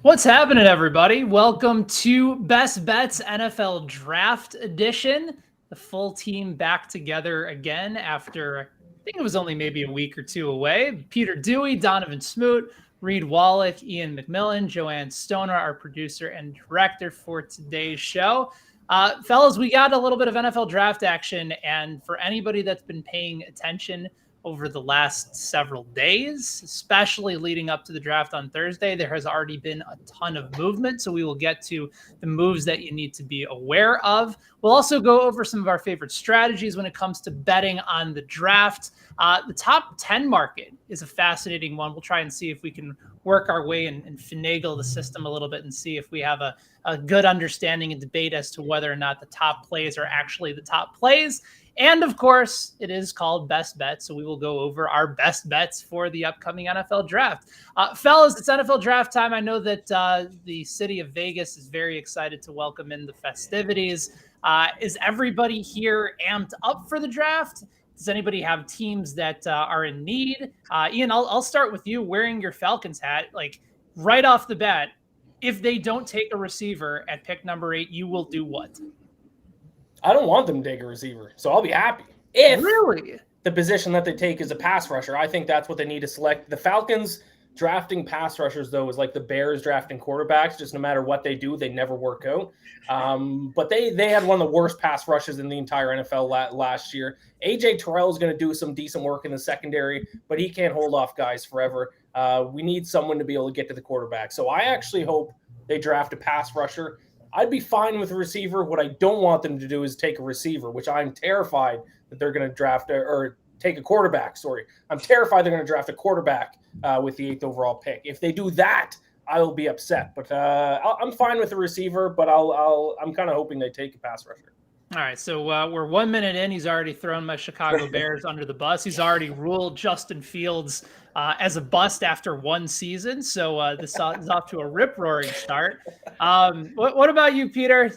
What's happening, everybody? Welcome to Best Bets NFL Draft Edition. The full team back together again after, I think it was only maybe a week or two away. Peter Dewey, Donovan Smoot, Reed Wallach, Ian McMillan, Joanne Stoner, our producer and director for today's show. Fellas, we got a little bit of NFL draft action, and for anybody that's been paying attention over the last several days, especially leading up to the draft on Thursday, there has already been a ton of movement. So we will get to the moves that you need to be aware of. We'll also go over some of our favorite strategies when it comes to betting on the draft. The top 10 market is a fascinating one. We'll try and see if we can work our way and finagle the system a little bit and see if we have a good understanding and debate as to whether or not the top plays are actually the top plays. And of course, it is called Best Bets, so we will go over our best bets for the upcoming NFL draft. Fellas, it's NFL draft time. I know that the city of Vegas is very excited to welcome in the festivities. Is everybody here amped up for the draft? Does anybody have teams that are in need? Ian, I'll start with you wearing your Falcons hat. Like right off the bat, if they don't take a receiver at pick number 8, you will do what? I don't want them to take a receiver, so I'll be happy. If really the position that they take is a pass rusher, I think that's what they need to select. The Falcons drafting pass rushers, though, is like the Bears drafting quarterbacks. Just no matter what they do, they never work out. But they had one of the worst pass rushes in the entire NFL last year. A.J. Terrell is going to do some decent work in the secondary, but he can't hold off guys forever. We need someone to be able to get to the quarterback. So I actually hope they draft a pass rusher. I'd be fine with a receiver. What I don't want them to do is take a receiver, which I'm terrified that they're going to draft or take a quarterback. Sorry. I'm terrified they're going to draft a quarterback with the 8th overall pick. If they do that, I will be upset. But I'm fine with a receiver, but I'm kind of hoping they take a pass rusher. All right, so we're 1 minute in. He's already thrown my Chicago Bears under the bus. He's already ruled Justin Fields as a bust after one season. So this is off to a rip-roaring start. What about you, Peter?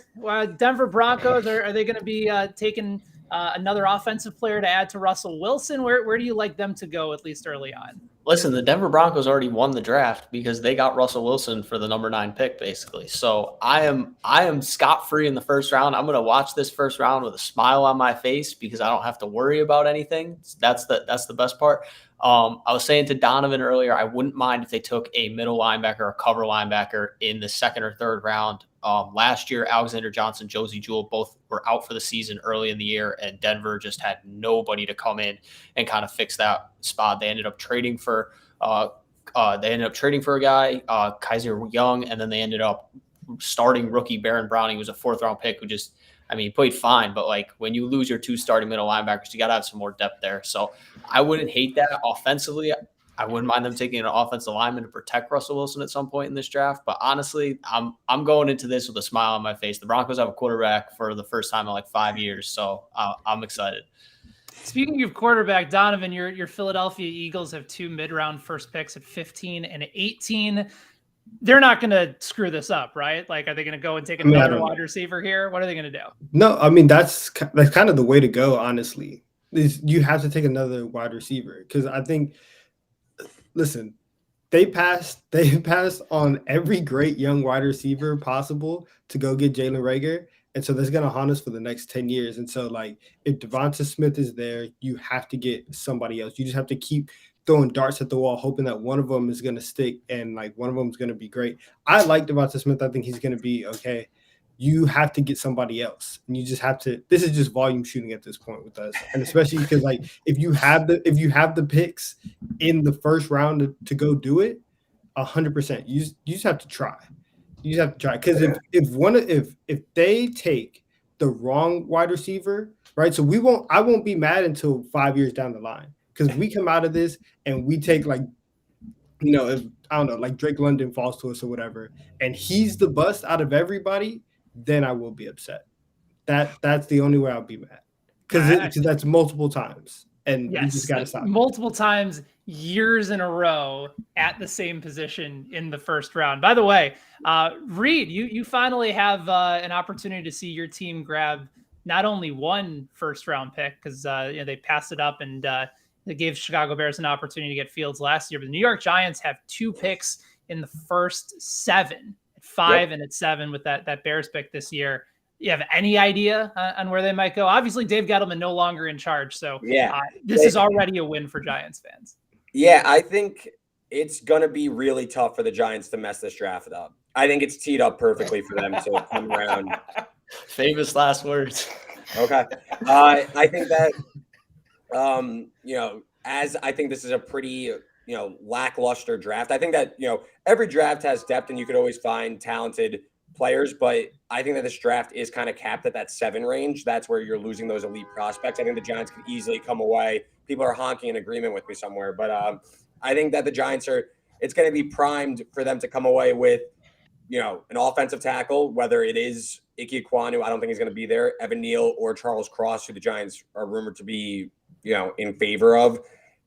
Denver Broncos, are they going to be taking another offensive player to add to Russell Wilson? Where do you like them to go, at least early on? Listen, the Denver Broncos already won the draft because they got Russell Wilson for the number 9 pick, basically. So I am scot-free in the first round. I'm going to watch this first round with a smile on my face because I don't have to worry about anything. That's the best part. I was saying to Donovan earlier, I wouldn't mind if they took a middle linebacker or cover linebacker in the 2nd or 3rd round. Last year, Alexander Johnson, Josie Jewell, both were out for the season early in the year, and Denver just had nobody to come in and kind of fix that spot. They ended up trading for a guy, Kaiser Young, and then they ended up starting rookie Baron Browning, who was a 4th round pick, who just, he played fine, but like when you lose your 2 starting middle linebackers, you got to have some more depth there. So I wouldn't hate that offensively. I wouldn't mind them taking an offensive lineman to protect Russell Wilson at some point in this draft. But honestly, I'm going into this with a smile on my face. The Broncos have a quarterback for the first time in like 5 years, so I'm excited. Speaking of quarterback, Donovan, your Philadelphia Eagles have 2 mid-round first picks at 15 and 18. They're not going to screw this up, right? Like, are they going to go and take another wide receiver here? What are they going to do? No, that's kind of the way to go, honestly. You have to take another wide receiver because I think – listen, they passed on every great young wide receiver possible to go get Jalen Reagor. And so that's going to haunt us for the next 10 years. And so, like, if Devonta Smith is there, you have to get somebody else. You just have to keep throwing darts at the wall, hoping that one of them is going to stick and, like, one of them is going to be great. I like Devonta Smith. I think he's going to be okay. You have to get somebody else, and you just have to. This is just volume shooting at this point with us, and especially because like if you have the picks in the first round to go do it, 100%. You just have to try. You just have to try because if they take the wrong wide receiver, right? So I won't be mad until 5 years down the line because we come out of this and we take like, if I don't know, like Drake London falls to us or whatever, and he's the bust out of everybody. Then I will be upset. That's the only way I'll be mad because that's multiple times, and you just got to stop. Multiple times, years in a row at the same position in the first round. By the way, Reed, you finally have an opportunity to see your team grab not only one first round pick because they passed it up and they gave Chicago Bears an opportunity to get Fields last year, but the New York Giants have 2 picks in the first 7, at 5 and at 7 with that Bears pick this year. You have any idea on where they might go? Obviously, Dave Gettleman no longer in charge, so this is already a win for Giants fans. Yeah, I think it's going to be really tough for the Giants to mess this draft up. I think it's teed up perfectly for them to come around. Famous last words. Okay. I think that, as I think this is a pretty, lackluster draft. I think that, every draft has depth and you could always find talented players, but I think that this draft is kind of capped at that 7 range. That's where you're losing those elite prospects. I think the Giants can easily come away. People are honking in agreement with me somewhere, but I think that the Giants it's going to be primed for them to come away with, an offensive tackle, whether it is Ike Ekwonu, I don't think he's going to be there, Evan Neal or Charles Cross, who the Giants are rumored to be, in favor of,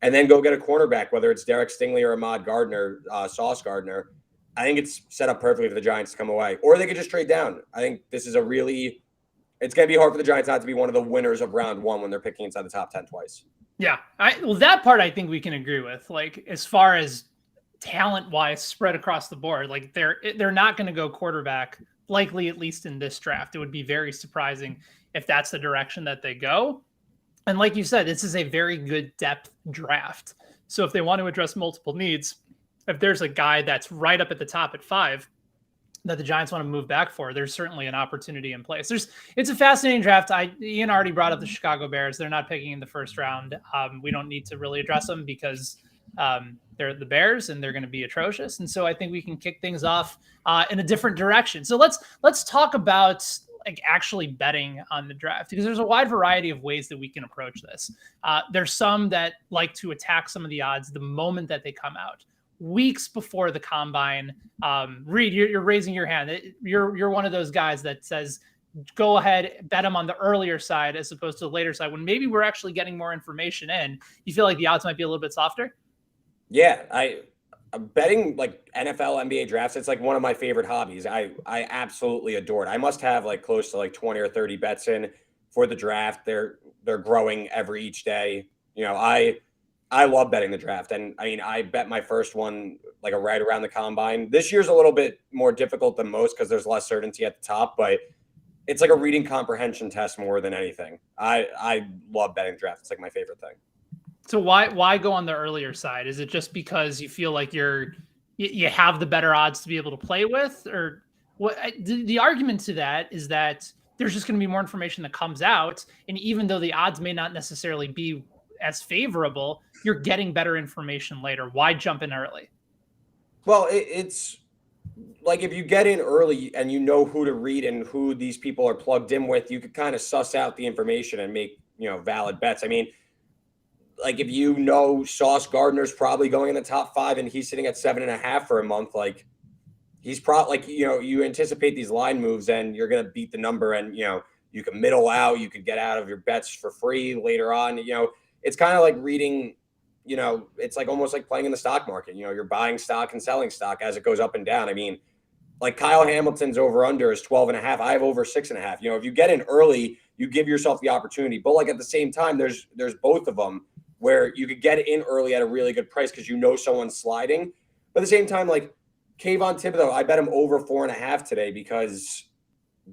and then go get a cornerback, whether it's Derek Stingley or Ahmad Gardner, Sauce Gardner. I think it's set up perfectly for the Giants to come away, or they could just trade down. I think this is it's going to be hard for the Giants not to be one of the winners of round 1 when they're picking inside the top 10 twice. Yeah. That part I think we can agree with. Like, as far as talent-wise spread across the board, like they're not going to go quarterback, likely at least in this draft. It would be very surprising if that's the direction that they go. And like you said, this is a very good depth draft. So if they want to address multiple needs, if there's a guy that's right up at the top at 5 that the Giants want to move back for, there's certainly an opportunity in place. It's a fascinating draft. Ian already brought up the Chicago Bears. They're not picking in the first round. We don't need to really address them because they're the Bears and they're going to be atrocious. And so I think we can kick things off in a different direction. So let's talk about like actually betting on the draft, because there's a wide variety of ways that we can approach this. There's some that like to attack some of the odds the moment that they come out, weeks before the combine. Reed, you're raising your hand. You're one of those guys that says, go ahead, bet them on the earlier side as opposed to the later side when maybe we're actually getting more information in. You feel like the odds might be a little bit softer? Yeah, I'm betting like NFL, NBA drafts. It's like one of my favorite hobbies. I absolutely adore it. I must have like close to like 20 or 30 bets in for the draft. They're growing each day. I love betting the draft. And I mean, I bet my first one like right around the combine. This year's a little bit more difficult than most because there's less certainty at the top, but it's like a reading comprehension test more than anything. I love betting draft. It's like my favorite thing. So why go on the earlier side? Is it just because you feel like you have the better odds to be able to play with, or what? The argument to that is that there's just going to be more information that comes out, and even though the odds may not necessarily be as favorable, you're getting better information later. Why jump in early? Well, it's like if you get in early and you know who to read and who these people are plugged in with, you could kind of suss out the information and make valid bets. I mean, like if Sauce Gardner's probably going in the top 5 and he's sitting at 7.5 for a month, like he's probably like, you anticipate these line moves and you're going to beat the number and, you can middle out, you could get out of your bets for free later on. It's kind of like reading, it's like almost like playing in the stock market. You're buying stock and selling stock as it goes up and down. I mean, like Kyle Hamilton's over under is 12.5. I have over 6.5. If you get in early, you give yourself the opportunity. But like at the same time, there's both of them where you could get in early at a really good price because someone's sliding. But at the same time, like Kayvon Thibodeau, I bet him over 4.5 today because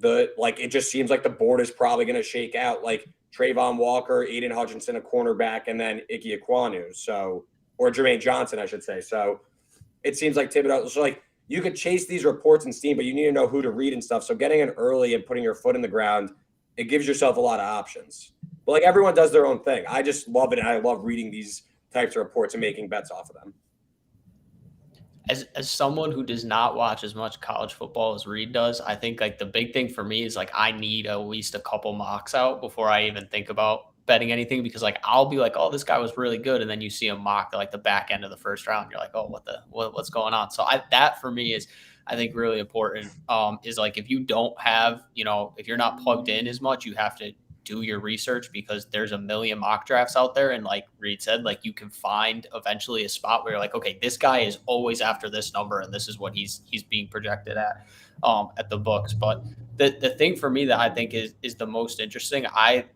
it just seems like the board is probably going to shake out like Trayvon Walker, Aiden Hutchinson, a cornerback, and then Ike Ekwonu. Or Jermaine Johnson, I should say. So it seems like Thibodeau. So like you could chase these reports and steam, but you need to know who to read and stuff. So getting in early and putting your foot in the ground, it gives yourself a lot of options. But like everyone does their own thing. I just love it, and I love reading these types of reports and making bets off of them. As someone who does not watch as much college football as Reed does, I think like the big thing for me is like I need at least a couple mocks out before I even think about betting anything, because like I'll be like, oh, this guy was really good, and then you see a mock like the back end of the first round, you're like, oh, what's going on? So that for me is I think really important. Is like if you don't have, if you're not plugged in as much, you have to do your research because there's a million mock drafts out there. And like Reed said, like you can find eventually a spot where you're like, okay, this guy is always after this number and this is what he's being projected at the books. But the thing for me that I think is the most interesting, I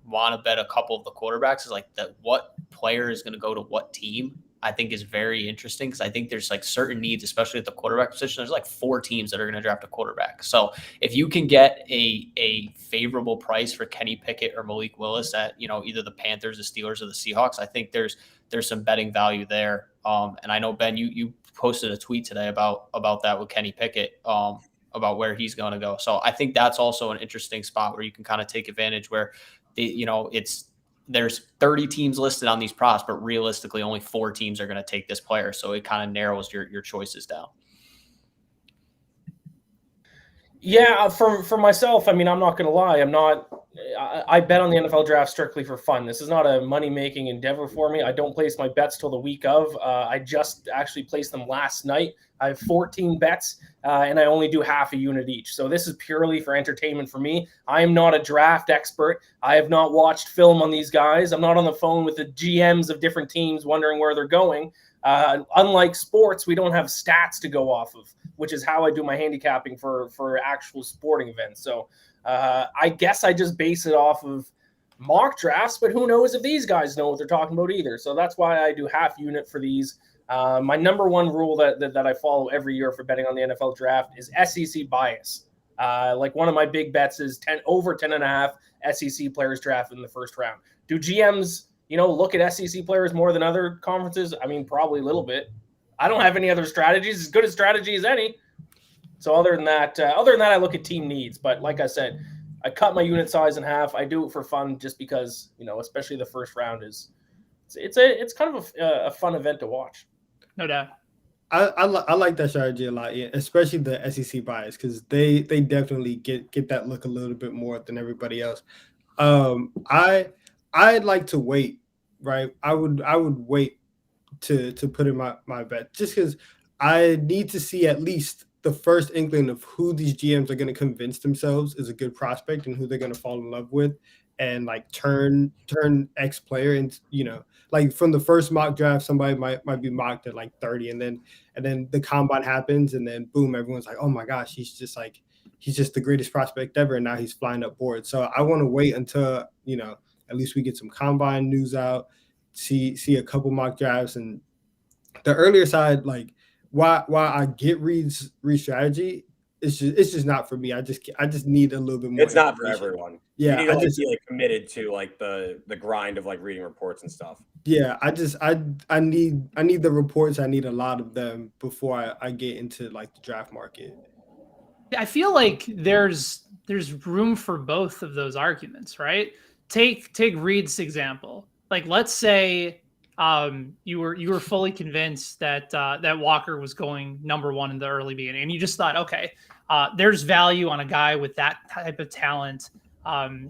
want to bet a couple of the quarterbacks is like what player is going to go to what team. I think is very interesting because I think there's like certain needs, especially at the quarterback position. There's like 4 teams that are going to draft a quarterback. So if you can get a favorable price for Kenny Pickett or Malik Willis at, either the Panthers, the Steelers, or the Seahawks, I think there's some betting value there. And I know, Ben, you posted a tweet today about that with Kenny Pickett, about where he's going to go. So I think that's also an interesting spot where you can kind of take advantage where there's 30 teams listed on these props, but realistically only 4 teams are going to take this player. So it kind of narrows your choices down. Yeah, for myself, I mean, I'm not going to lie. I bet on the NFL draft strictly for fun. This is not a money-making endeavor for me. I don't place my bets till the week of. I just actually placed them last night. I have 14 bets, and I only do half a unit each. So this is purely for entertainment for me. I am not a draft expert. I have not watched film on these guys. I'm not on the phone with the GMs of different teams wondering where they're going. Unlike sports, we don't have stats to go off of, which is how I do my handicapping for actual sporting events. So I guess I just base it off of mock drafts, but who knows if these guys know what they're talking about either. So that's why I do half unit for these. My number one rule that I follow every year for betting on the NFL draft is SEC bias. Like one of my big bets is over 10.5 SEC players drafted in the first round. Do GMs, look at SEC players more than other conferences? I mean, probably a little bit. I don't have any other strategies, as good a strategy as any. So other than that, I look at team needs. But like I said, I cut my unit size in half. I do it for fun, just because especially the first round it's kind of a fun event to watch. No doubt. I like that strategy a lot, yeah, especially the SEC bias, because they definitely get that look a little bit more than everybody else. I'd like to wait, right? I would wait to put in my bet, just because I need to see at least the first inkling of who these GMs are going to convince themselves is a good prospect and who they're going to fall in love with, and like turn X player into, like from the first mock draft, somebody might be mocked at like 30, and then the combine happens, and then boom, everyone's like, oh my gosh, he's just the greatest prospect ever, and now he's flying up board. So I want to wait until at least we get some combine news out, see a couple mock drafts, and the earlier side, like why I get Reed's strategy, it's just not for me. I just need a little bit more. It's not for everyone. Yeah, you need to be committed to like the grind of like reading reports and stuff. Yeah, I need the reports. I need a lot of them before I get into like the draft market. I feel like there's room for both of those arguments, right? Take Reed's example. Like, let's say you were fully convinced that Walker was going number 1 in the early beginning, and you just thought, okay, there's value on a guy with that type of talent.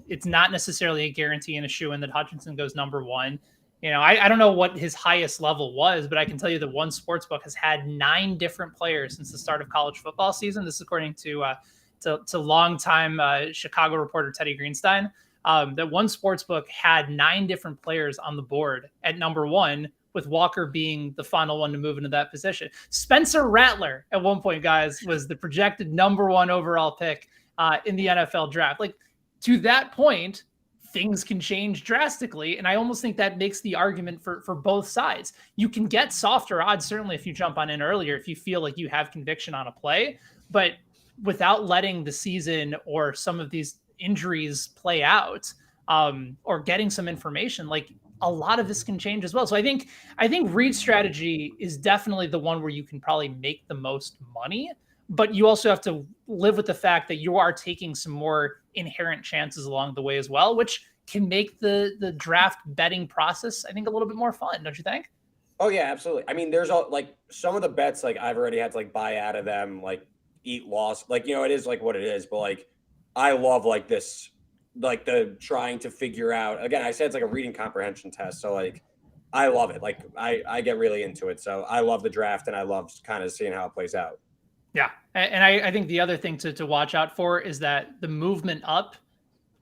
It's not necessarily a guarantee and a shoe-in that Hutchinson goes number 1. I don't know what his highest level was, but I can tell you that one sportsbook has had 9 different players since the start of college football season. This is according to longtime Chicago reporter Teddy Greenstein. That one sportsbook had 9 different players on the board at number 1, with Walker being the final one to move into that position. Spencer Rattler, at one point, guys, was the projected number 1 overall pick in the NFL draft. Like, to that point, things can change drastically, and I almost think that makes the argument for both sides. You can get softer odds, certainly, if you jump on in earlier, if you feel like you have conviction on a play, but without letting the season or some of these injuries play out, or getting some information, like a lot of this can change as well. So I think Reed's strategy is definitely the one where you can probably make the most money, but you also have to live with the fact that you are taking some more inherent chances along the way as well, which can make the draft betting process, I think, a little bit more fun. Don't you think? Oh yeah, absolutely. I mean, there's like some of the bets, like I've already had to like buy out of them, like eat loss, like, it is like what it is, but like, I love like this, like the trying to figure out, again, I said it's like a reading comprehension test. So like, I love it. Like I get really into it. So I love the draft, and I love kind of seeing how it plays out. Yeah. And I think the other thing to watch out for is that the movement up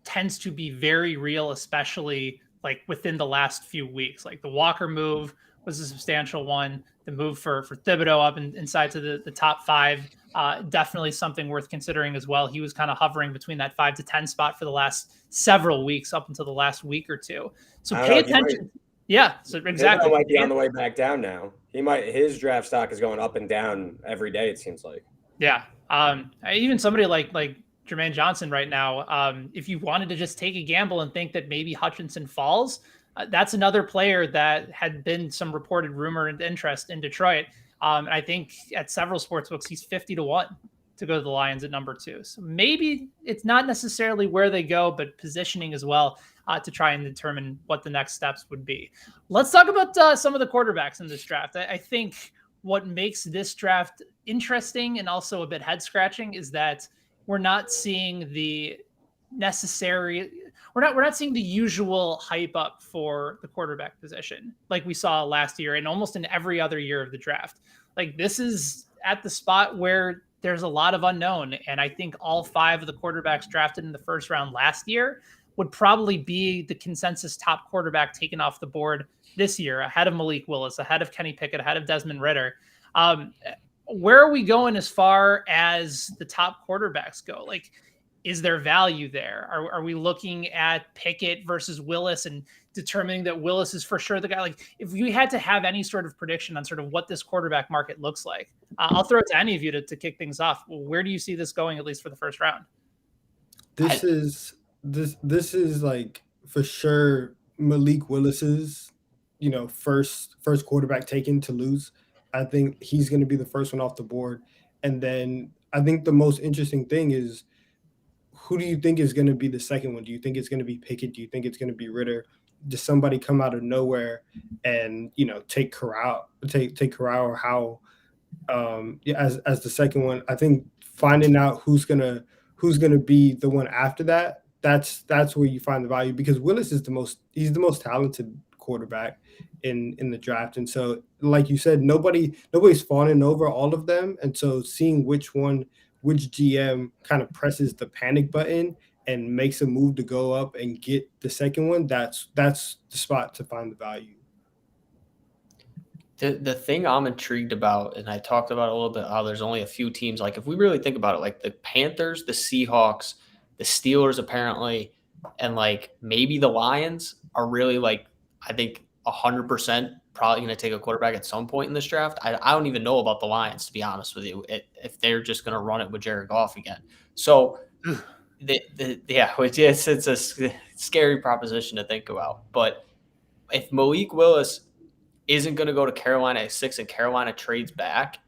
tends to be very real, especially like within the last few weeks. Like the Walker move was a substantial one. The move for Thibodeau up inside to the top 5, definitely something worth considering as well. He was kind of hovering between that 5 to 10 spot for the last several weeks, up until the last week or two. So pay attention. Yeah, so exactly. Thibodeau might be on the way back down now. His draft stock is going up and down every day, it seems like. Yeah. Even somebody like Jermaine Johnson right now, if you wanted to just take a gamble and think that maybe Hutchinson falls, that's another player that had been some reported rumor and interest in Detroit. I think at several sportsbooks, he's 50-1 to go to the Lions at number 2. So maybe it's not necessarily where they go, but positioning as well to try and determine what the next steps would be. Let's talk about some of the quarterbacks in this draft. I think what makes this draft interesting and also a bit head scratching is that we're not seeing the necessary, we're not seeing the usual hype up for the quarterback position like we saw last year and almost in every other year of the draft. Like, this is at the spot where there's a lot of unknown. And I think all 5 of the quarterbacks drafted in the first round last year would probably be the consensus top quarterback taken off the board this year, ahead of Malik Willis, ahead of Kenny Pickett, ahead of Desmond Ridder. Where are we going as far as the top quarterbacks go? Like, is there value there? Are we looking at Pickett versus Willis and determining that Willis is for sure the guy? Like, if you had to have any sort of prediction on sort of what this quarterback market looks like, I'll throw it to any of you to kick things off. Where do you see this going, at least for the first round? This is like for sure Malik Willis's, first quarterback taken to lose. I think he's going to be the first one off the board. And then I think the most interesting thing is, who do you think is going to be the second one? Do you think it's going to be Pickett? Do you think it's going to be Ridder? Does somebody come out of nowhere and take Corral or Howell as the second one? I think finding out who's gonna be the one after that, that's where you find the value, because Willis is the most talented quarterback in the draft. And so, like you said, nobody's fawning over all of them. And so seeing which GM kind of presses the panic button and makes a move to go up and get the second one, that's the spot to find the value. The thing I'm intrigued about, and I talked about a little bit, how there's only a few teams, like if we really think about it, like the Panthers, the Seahawks, the Steelers apparently, and like maybe the Lions are really, like, I think 100% probably going to take a quarterback at some point in this draft. I don't even know about the Lions, to be honest with you, if they're just going to run it with Jared Goff again. So it's a scary proposition to think about. But if Malik Willis isn't going to go to Carolina at 6 and Carolina trades back,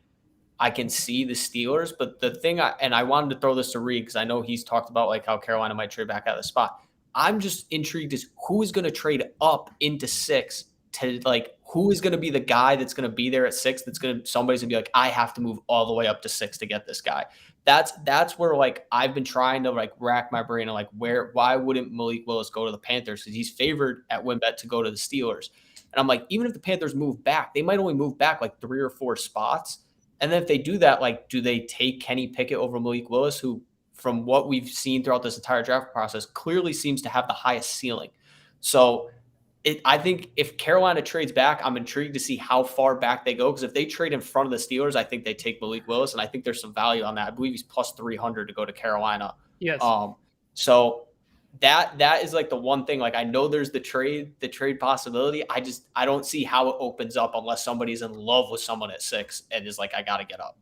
I can see the Steelers. But the thing I wanted to throw this to Reed, because I know he's talked about like how Carolina might trade back out of the spot. I'm just intrigued as who is going to trade up into 6 to, like, who is going to be the guy that's going to be there at 6 somebody's going to be like, I have to move all the way up to 6 to get this guy. That's where, like, I've been trying to, like, rack my brain and, like, why wouldn't Malik Willis go to the Panthers? Because he's favored at WinBet to go to the Steelers. And I'm like, even if the Panthers move back, they might only move back like 3 or 4 spots. And then if they do that, like, do they take Kenny Pickett over Malik Willis, who, from what we've seen throughout this entire draft process, clearly seems to have the highest ceiling? So I think if Carolina trades back, I'm intrigued to see how far back they go, because if they trade in front of the Steelers, I think they take Malik Willis, and I think there's some value on that. I believe he's plus 300 to go to Carolina. Yes. So that is like the one thing. Like, I know there's the trade possibility. I don't see how it opens up unless somebody's in love with someone at 6 and is like, I got to get up.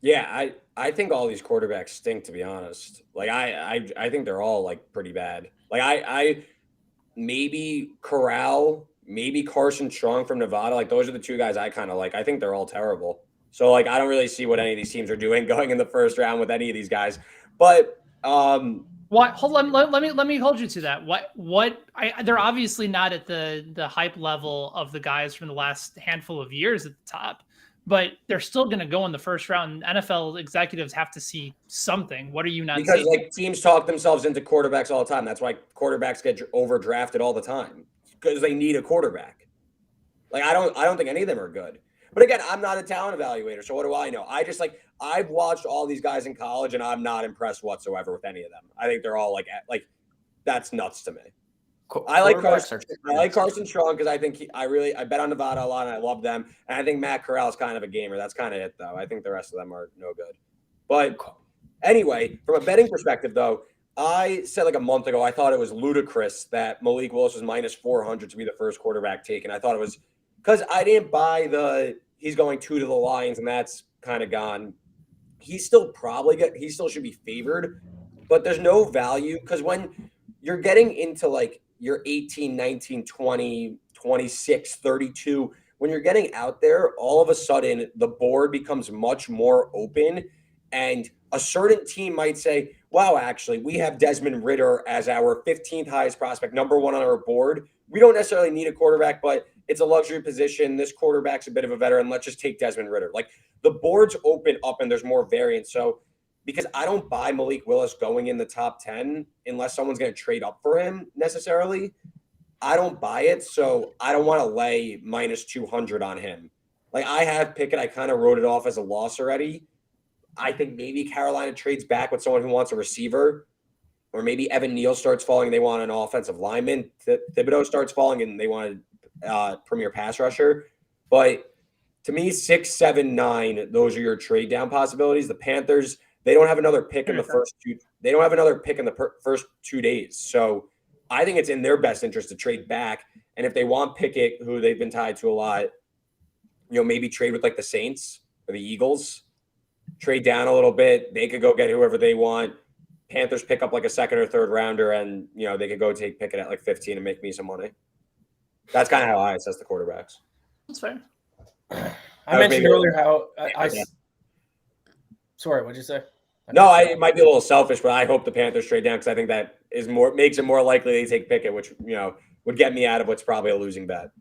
Yeah, I think all these quarterbacks stink, to be honest. Like, I think they're all, like, pretty bad. Like, I maybe Corral, maybe Carson Strong from Nevada. Like, those are the 2 guys I kind of like. I think they're all terrible. So, like, I don't really see what any of these teams are doing going in the first round with any of these guys. But what? Hold on. Let me hold you to that. They're obviously not at the hype level of the guys from the last handful of years at the top, but they're still going to go in the first round. NFL executives have to see something. What are you not because seeing? Like, teams talk themselves into quarterbacks all the time. That's why quarterbacks get overdrafted all the time, because they need a quarterback. Like, I don't think any of them are good. But again, I'm not a talent evaluator, so what do I know? I've watched all these guys in college, and I'm not impressed whatsoever with any of them. I think they're all like that's nuts to me. I like Carson Strong because I think I bet on Nevada a lot, and I love them. And I think Matt Corral is kind of a gamer. That's kind of it, though. I think the rest of them are no good. But anyway, from a betting perspective, though, I said like a month ago, I thought it was ludicrous that Malik Willis was minus 400 to be the first quarterback taken. I thought it was because I didn't buy he's going 2 to the Lions and that's kind of gone. He still should be favored, but there's no value because when you're getting into like your 18, 19, 20, 26, 32, when you're getting out there, all of a sudden the board becomes much more open and a certain team might say, wow, actually, we have Desmond Ridder as our 15th highest prospect, number 1 on our board. We don't necessarily need a quarterback, but it's a luxury position. This quarterback's a bit of a veteran. Let's just take Desmond Ridder. Like the boards open up and there's more variance. So because I don't buy Malik Willis going in the top 10 unless someone's going to trade up for him necessarily, I don't buy it. So I don't want to lay minus 200 on him. Like I have Pickett. I kind of wrote it off as a loss already. I think maybe Carolina trades back with someone who wants a receiver, or maybe Evan Neal starts falling and they want an offensive lineman. Thibodeau starts falling and they want a premier pass rusher. But to me, 6, 7, 9, those are your trade down possibilities. The Panthers, they don't have another pick in the first two. They don't have another pick in the first 2 days. So I think it's in their best interest to trade back. And if they want Pickett, who they've been tied to a lot, maybe trade with like the Saints or the Eagles. Trade down a little bit. They could go get whoever they want. Panthers pick up like a second or third rounder, and they could go take Pickett at like 15 and make me some money. That's kind of how I assess the quarterbacks. That's fair. I mentioned earlier how sorry, what'd you say? No, it might be a little selfish, but I hope the Panthers trade down because I think that makes it more likely they take Pickett, which would get me out of what's probably a losing bet.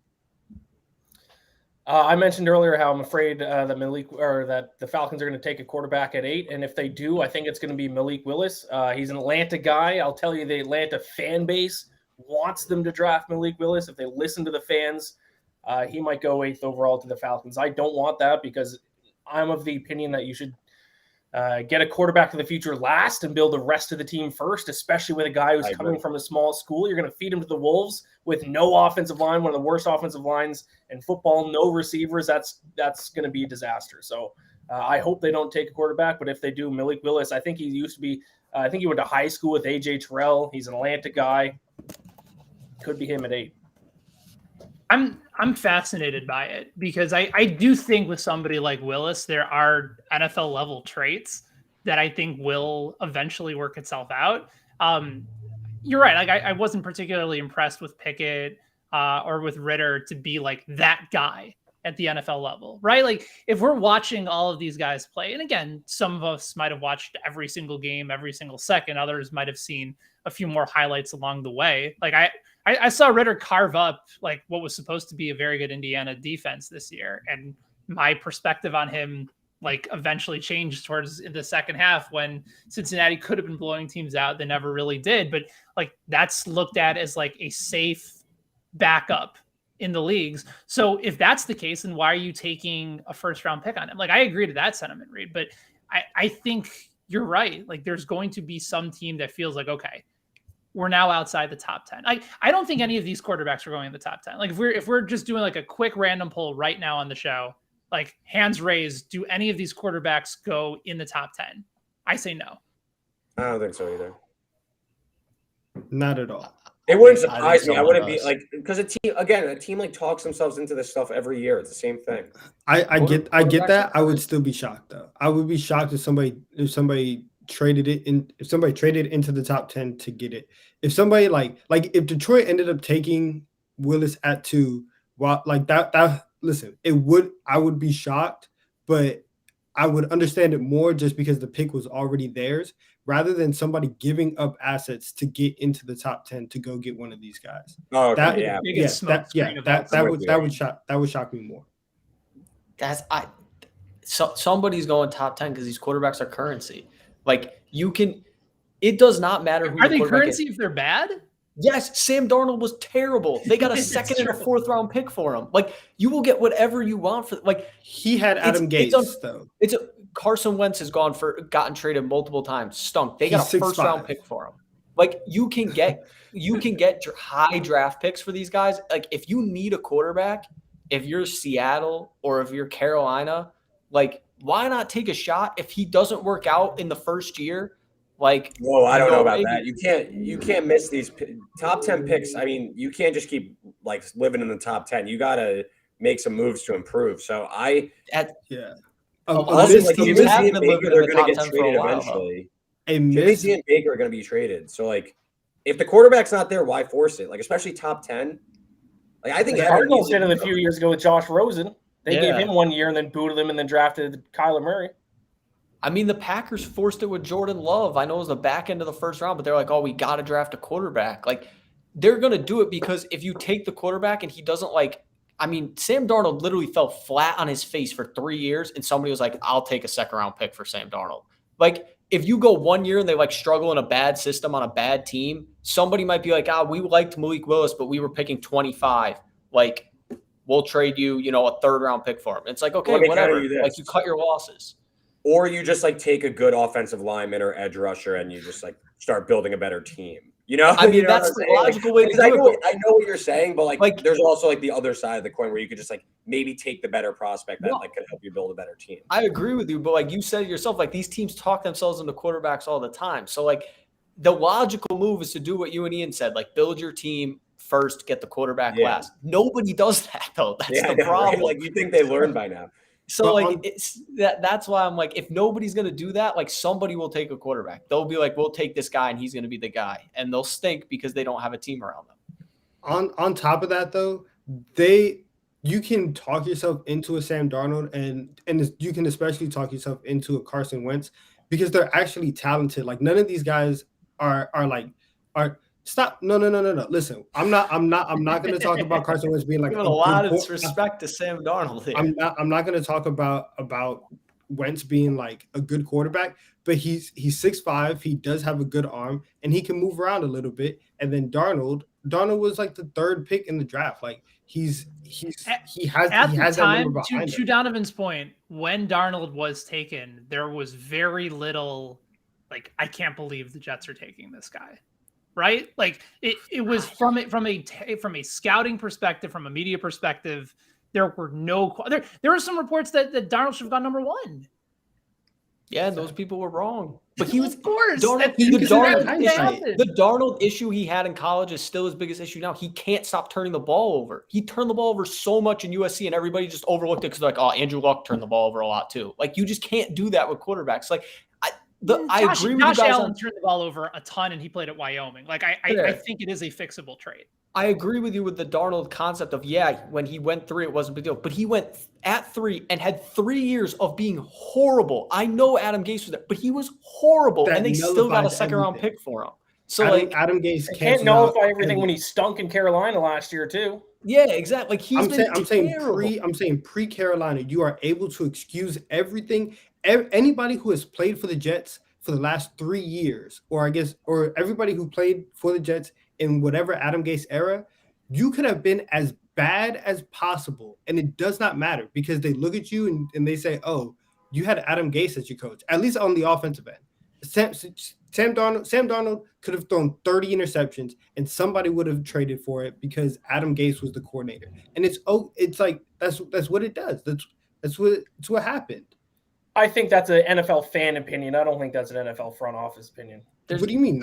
I mentioned earlier how I'm afraid that the Falcons are going to take a quarterback at 8, and if they do, I think it's going to be Malik Willis. He's an Atlanta guy. I'll tell you, the Atlanta fan base wants them to draft Malik Willis. If they listen to the fans, he might go 8th overall to the Falcons. I don't want that because I'm of the opinion that you should get a quarterback of the future last and build the rest of the team first, especially with a guy who's coming from a small school. You're going to feed him to the wolves with no offensive line, one of the worst offensive lines in football, no receivers. That's going to be a disaster. So I hope they don't take a quarterback, but if they do, Malik Willis, I think he used to be I think he went to high school with A.J. Terrell. He's an Atlanta guy. Could be him at 8. I'm fascinated by it because I do think with somebody like Willis, there are NFL level traits that I think will eventually work itself out. You're right. Like I wasn't particularly impressed with Pickett or with Ridder to be like that guy at the NFL level, right? Like if we're watching all of these guys play, and again, some of us might have watched every single game, every single second. Others might have seen a few more highlights along the way. Like I saw Ridder carve up like what was supposed to be a very good Indiana defense this year. And my perspective on him like eventually changed towards the second half when Cincinnati could have been blowing teams out. They never really did. But like that's looked at as like a safe backup in the leagues. So if that's the case, then why are you taking a first round pick on him? Like I agree to that sentiment, Reed, but I think you're right. Like there's going to be some team that feels like, okay, we're now outside the top 10. I don't think any of these quarterbacks are going in the top 10. Like if we're just doing like a quick random poll right now on the show, like hands raised, do any of these quarterbacks go in the top 10? I say no. I don't think so either. Not at all. It wouldn't surprise me. I wouldn't be like because a team like talks themselves into this stuff every year. It's the same thing. I get that. I would still be shocked though. I would be shocked if somebody traded it into the top 10 to get it. If somebody like if Detroit ended up taking Willis at 2, like that listen, I would be shocked, but I would understand it more just because the pick was already theirs rather than somebody giving up assets to get into the top 10 to go get one of these guys. Oh, okay. That would shock me more. Guys, somebody's going top 10 because these quarterbacks are currency. Like it does not matter who are they currency if they're bad. Yes, Sam Darnold was terrible. They got a second and a 4th round pick for him. Like you will get whatever you want for. Like he had Adam Gates though. Carson Wentz has gotten traded multiple times. Stunk. They got a 1st round pick for him. Like you can get high draft picks for these guys. Like if you need a quarterback, if you're Seattle or if you're Carolina, like why not take a shot if he doesn't work out in the first year? Like, Whoa, I don't know about maybe- that. You can't miss these top 10 picks. I mean, you can't just keep like living in the top 10. You got to make some moves to improve. So Yeah. also, like teams Jimmy have Z and been Baker, living in they're the going to top get 10 for a traded while, eventually. A Jimmy miss. Z and Baker are going to be traded. So like, if the quarterback's not there, why force it? Like, especially top 10. Like, I think The Evan Cardinals needs did it a few years ago with Josh Rosen. They gave Yeah. him 1 year and then booted him and then drafted Kyler Murray. I mean, the Packers forced it with Jordan Love. I know it was the back end of the first round, but they're like, oh, we got to draft a quarterback. Like, they're going to do it because if you take the quarterback and he doesn't Sam Darnold literally fell flat on his face for 3 years, and somebody was like, I'll take a second-round pick for Sam Darnold. Like, if you go 1 year and they struggle in a bad system on a bad team, somebody might be like, we liked Malik Willis, but we were picking 25. Like, we'll trade you, a third-round pick for him. It's like, okay, whatever. Like, you cut your losses. Or you just take a good offensive lineman or edge rusher and you just start building a better team. I mean, that's the logical way to do it. I know what you're saying, but there's also the other side of the coin where you could just maybe take the better prospect that could help you build a better team. I agree with you, but you said it yourself, these teams talk themselves into quarterbacks all the time. So the logical move is to do what you and Ian said, build your team first, get the quarterback last. Nobody does that though. That's the problem. Right? You think they learned by now. So it's that's why I'm if nobody's going to do that, somebody will take a quarterback. They'll be we'll take this guy and he's going to be the guy, and they'll stink because they don't have a team around them. On top of that though, you can talk yourself into a Sam Darnold and you can especially talk yourself into a Carson Wentz because they're actually talented. None of these guys are stop. No. Listen, I'm not going to talk about Carson Wentz being giving a lot of disrespect to Sam Darnold here. I'm not going to talk about Wentz being a good quarterback, but he's 6'5", he does have a good arm and he can move around a little bit. And then Darnold was the third pick in the draft. He has that time. Behind To Donovan's point, when Darnold was taken, there was very little I can't believe the Jets are taking this guy. Right? It was from a scouting perspective, from a media perspective, there were there were some reports that Darnold should have gone number 1. Yeah, those people were wrong. But he was, of course, the Darnold issue he had in college is still his biggest issue now. He can't stop turning the ball over. He turned the ball over so much in USC, and everybody just overlooked it because Andrew Luck turned the ball over a lot too. You just can't do that with quarterbacks. I agree with you guys. Josh Allen turned the ball over a ton, and he played at Wyoming. I think it is a fixable trade. I agree with you with the Darnold concept of, when he went 3, it wasn't a big deal. But he went at 3 and had 3 years of being horrible. I know Adam Gase was there, but he was horrible, and they still got a second-round pick for him. So, Adam Gase can't nullify everything when he stunk in Carolina last year, too. Yeah, exactly. I'm saying pre-Carolina, you are able to excuse everything. Anybody who has played for the Jets for the last 3 years, or everybody who played for the Jets in whatever Adam Gase era, you could have been as bad as possible. And it does not matter because they look at you and they say, oh, you had Adam Gase as your coach, at least on the offensive end. Sam Darnold could have thrown 30 interceptions and somebody would have traded for it because Adam Gase was the coordinator. And that's what it does. That's what happened. I think that's an NFL fan opinion. I don't think that's an NFL front office opinion. What do you mean?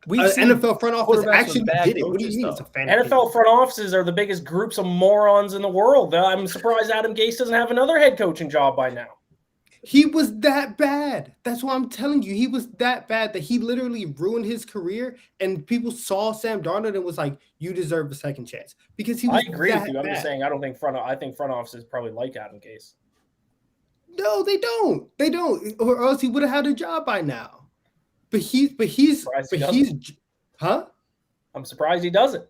We've seen NFL front office actually did it. What do you mean it's a fan NFL opinion? front offices are the biggest groups of morons in the world. I'm surprised Adam Gase doesn't have another head coaching job by now. He was that bad. That's why I'm telling you. He was that bad that he literally ruined his career, and people saw Sam Darnold and was like, "You deserve a second chance," because he was. I agree with you. I'm bad. just saying I think front offices probably like Adam Gase. No, they don't. They don't, or else he would have had a job by now. But he's, huh? I'm surprised he doesn't.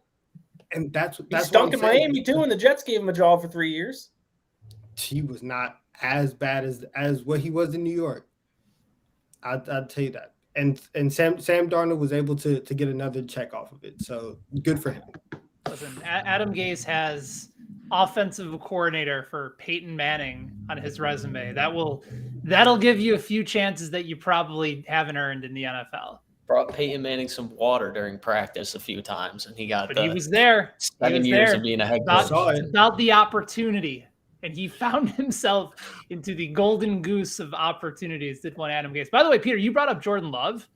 And that's he stunk in Miami too, and the Jets gave him a job for 3 years. He was not as bad as what he was in New York. I'd tell you that. And Sam Darnold was able to get another check off of it. So good for him. Listen, Adam Gase has offensive coordinator for Peyton Manning on his resume. That'll give you a few chances that you probably haven't earned in the NFL. Brought Peyton Manning some water during practice a few times, and he got. But he was there. 7 years of being a head coach. It's about the opportunity. and he found himself into the golden goose of opportunities that one Adam Gase. By the way, Peter, you brought up Jordan Love.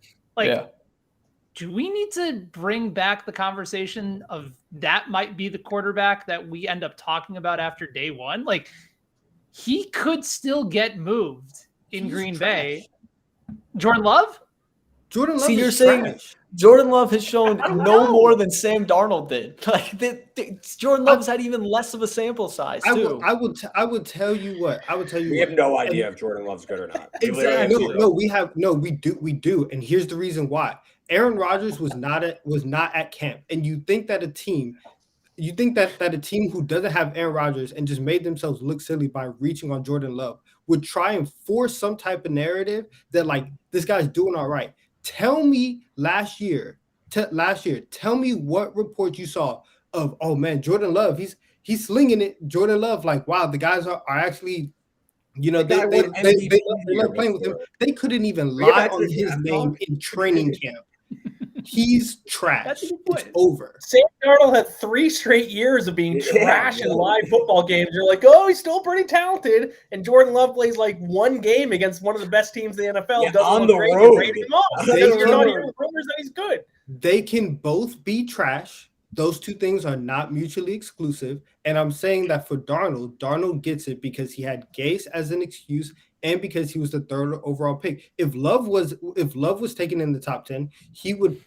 Do we need to bring back the conversation of that might be the quarterback that we end up talking about after day one? Like, he could still get moved in Green Bay. Jordan Love? Jordan Love. See, you're saying Jordan Love has shown no more than Sam Darnold did. Like Jordan Love's had even less of a sample size too. I would tell you what. I would tell you. We have no idea if Jordan Love's good or not. Exactly. We do. And here's the reason why. Aaron Rodgers was not at camp, and you think that a team who doesn't have Aaron Rodgers and just made themselves look silly by reaching on Jordan Love would try and force some type of narrative that like this guy's doing all right. Tell me last year, tell me what report you saw of, oh man, Jordan Love, he's slinging it. Jordan Love, like, wow, the guys are actually, they love playing with him. They couldn't even lie on his name in training camp. He's trash. It's over. Sam Darnold had 3 straight years of being trash in live football games. You're like, oh, he's still pretty talented. And Jordan Love plays like 1 game against one of the best teams in the NFL. On the road. You're not hearing rumors that he's good. They can both be trash. Those two things are not mutually exclusive. And I'm saying that for Darnold gets it because he had Gase as an excuse and because he was the 3rd overall pick. If Love was taken in the top 10, he would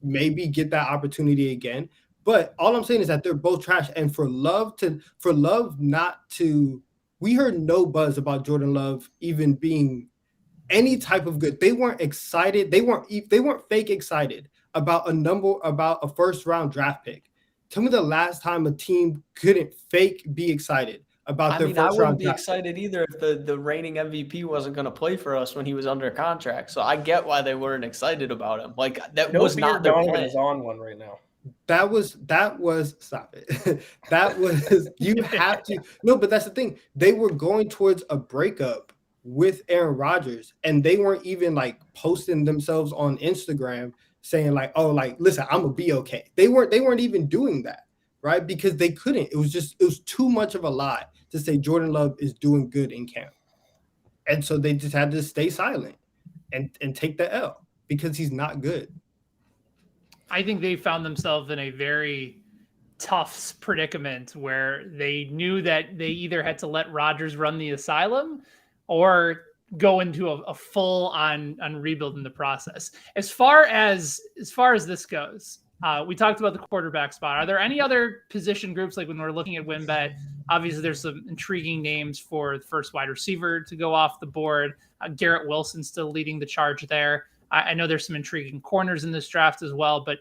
maybe get that opportunity again. But all I'm saying is that they're both trash. And for Love not to, we heard no buzz about Jordan Love even being any type of good. They weren't excited. They weren't fake excited about a first round draft pick. Tell me the last time a team couldn't fake be excited about their first round. I wouldn't be excited either if the reigning MVP wasn't going to play for us when he was under contract. So I get why they weren't excited about him. Like that was not their plan. Is on one right now. That was stop it. That was you have to no, but that's the thing. They were going towards a breakup with Aaron Rodgers, and they weren't even like posting themselves on Instagram saying like, oh, like, listen, I'm gonna be okay. They weren't even doing that, right? Because they couldn't. It was too much of a lie to say Jordan Love is doing good in camp. And so they just had to stay silent and take the L because he's not good. I think they found themselves in a very tough predicament where they knew that they either had to let Rodgers run the asylum or go into a full on rebuild in the process. As far as this goes, we talked about the quarterback spot. Are there any other position groups, like when we're looking at WinBet? Obviously, there's some intriguing names for the first wide receiver to go off the board. Garrett Wilson still leading the charge there. I know there's some intriguing corners in this draft as well. But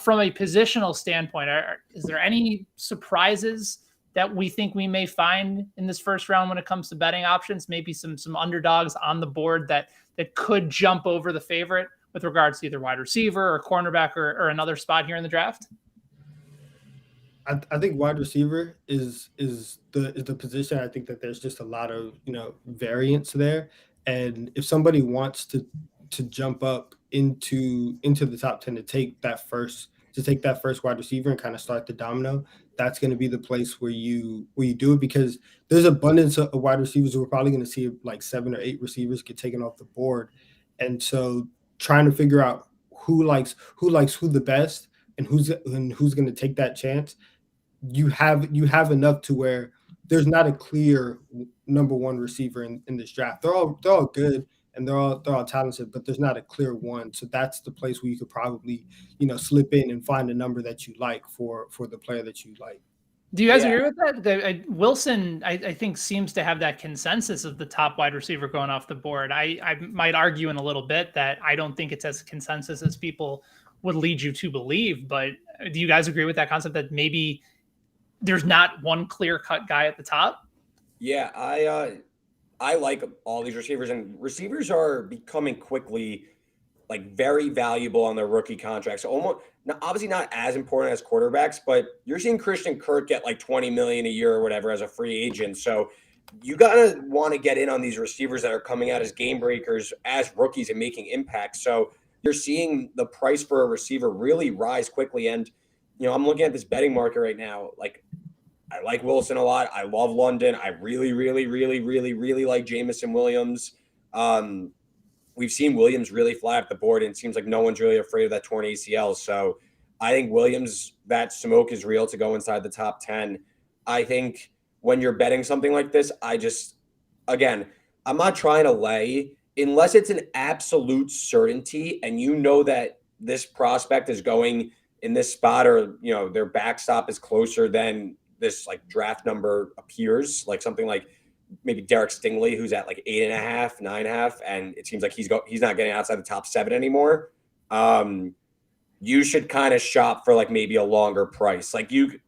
from a positional standpoint, is there any surprises that we think we may find in this first round when it comes to betting options? Maybe some underdogs on the board that could jump over the favorite with regards to either wide receiver or cornerback or another spot here in the draft? I think wide receiver is the position. I think that there's just a lot of variance there, and if somebody wants to jump up into the top 10 to take that first wide receiver and kind of start the domino, that's going to be the place where you do it, because there's abundance of wide receivers. We're probably going to see like 7 or 8 receivers get taken off the board, and so trying to figure out who likes who the best and who's going to take that chance. You have enough to where there's not a clear number 1 receiver in this draft. They're all good and they're all talented, but there's not a clear one. So that's the place where you could probably slip in and find a number that you like for the player that you like. Do you guys agree with that? Wilson, I think, seems to have that consensus of the top wide receiver going off the board. I might argue in a little bit that I don't think it's as consensus as people would lead you to believe. But do you guys agree with that concept that maybe there's not one clear-cut guy at the top? Yeah, I like all these receivers, and receivers are becoming quickly like very valuable on their rookie contracts. Almost, obviously not as important as quarterbacks, but you're seeing Christian Kirk get like $20 million a year or whatever as a free agent. So you gotta want to get in on these receivers that are coming out as game breakers, as rookies, and making impact. So you're seeing the price for a receiver really rise quickly. And I'm looking at this betting market right now. Like I like Wilson a lot. I love London. I really, really, really, really, really like Jamison Williams. We've seen Williams really fly up the board, and it seems like no one's really afraid of that torn ACL. So I think Williams, that smoke is real to go inside the top 10. I think when you're betting something like this, again, I'm not trying to lay unless it's an absolute certainty and you know that this prospect is going in this spot, or their backstop is closer than this like draft number appears, like something like maybe Derek Stingley, who's at like 8.5, 9.5, and it seems like he's not getting outside the top 7 anymore. You should kind of shop for like maybe a longer price. Like Garrett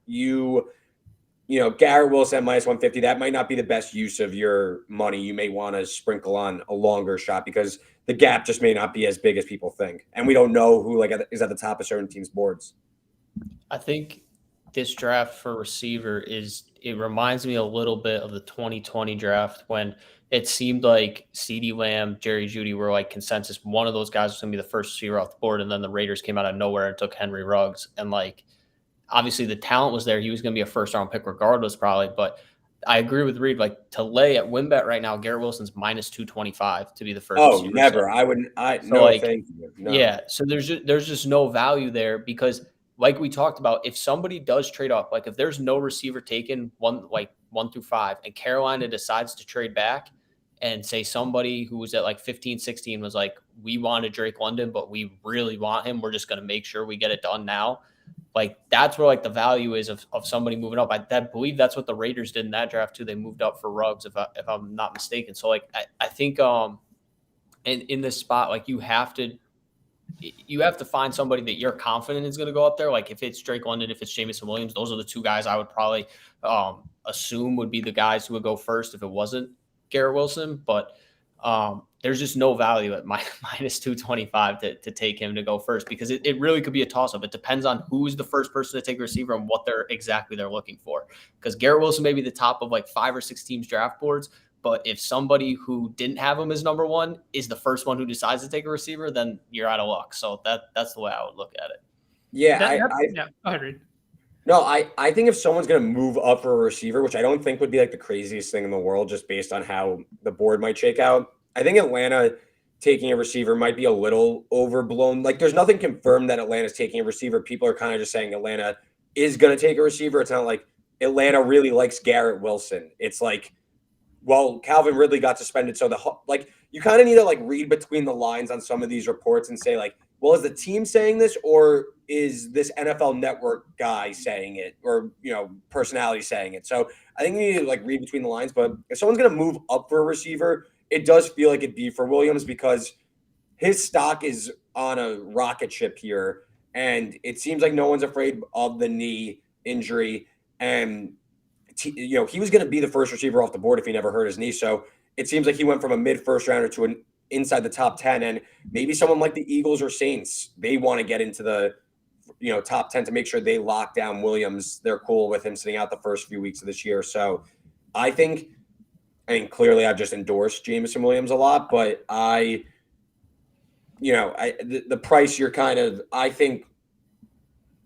Wilson at -150, that might not be the best use of your money. You may want to sprinkle on a longer shot because the gap just may not be as big as people think. And we don't know who is at the top of certain teams' boards. I think this draft for receiver it reminds me a little bit of the 2020 draft when it seemed like CeeDee Lamb, Jerry Jeudy were like consensus. One of those guys was going to be the first receiver off the board. And then the Raiders came out of nowhere and took Henry Ruggs. And like, obviously the talent was there. He was going to be a first round pick regardless, probably. But I agree with Reed. Like to lay at WinBet right now, Garrett Wilson's -225 to be the first. Oh, never. I wouldn't. Thank you. No. Yeah. So there's just no value there because, like we talked about, if somebody does trade up, like if there's no receiver taken 1 through 5, and Carolina decides to trade back, and say somebody who was at like 15, 16 was like, we wanted Drake London, but we really want him. We're just going to make sure we get it done now. Like that's where like the value is of somebody moving up. I believe that's what the Raiders did in that draft too. They moved up for Ruggs, if I'm not mistaken. So like I think in this spot, like you have to find somebody that you're confident is going to go up there. Like if it's Drake London, if it's Jamison Williams, those are the two guys I would probably assume would be the guys who would go first if it wasn't Garrett Wilson. But there's just no value at -225 to take him to go first because it really could be a toss-up. It depends on who's the first person to take a receiver and what they're looking for. Because Garrett Wilson may be the top of like 5 or 6 teams' draft boards, but if somebody who didn't have him as number 1 is the first one who decides to take a receiver, then you're out of luck. So that's the way I would look at it. Yeah, Go ahead, Reed. No, I think if someone's going to move up for a receiver, which I don't think would be like the craziest thing in the world just based on how the board might shake out, I think Atlanta taking a receiver might be a little overblown. Like there's nothing confirmed that Atlanta's taking a receiver. People are kind of just saying Atlanta is going to take a receiver. It's not like Atlanta really likes Garrett Wilson. It's like, well, Calvin Ridley got suspended. So you kind of need to like read between the lines on some of these reports and say like, well, is the team saying this or is this NFL Network guy saying it or, personality saying it? So I think you need to like read between the lines, but if someone's going to move up for a receiver, it does feel like it'd be for Williams because his stock is on a rocket ship here. And it seems like no one's afraid of the knee injury. And, he was going to be the first receiver off the board if he never hurt his knee. So it seems like he went from a mid-first rounder to an inside the top 10. And maybe someone like the Eagles or Saints, they want to get into the, top 10 to make sure they lock down Williams. They're cool with him sitting out the first few weeks of this year. So I think, clearly I've just endorsed Jamison Williams a lot, but the price you're kind of, I think,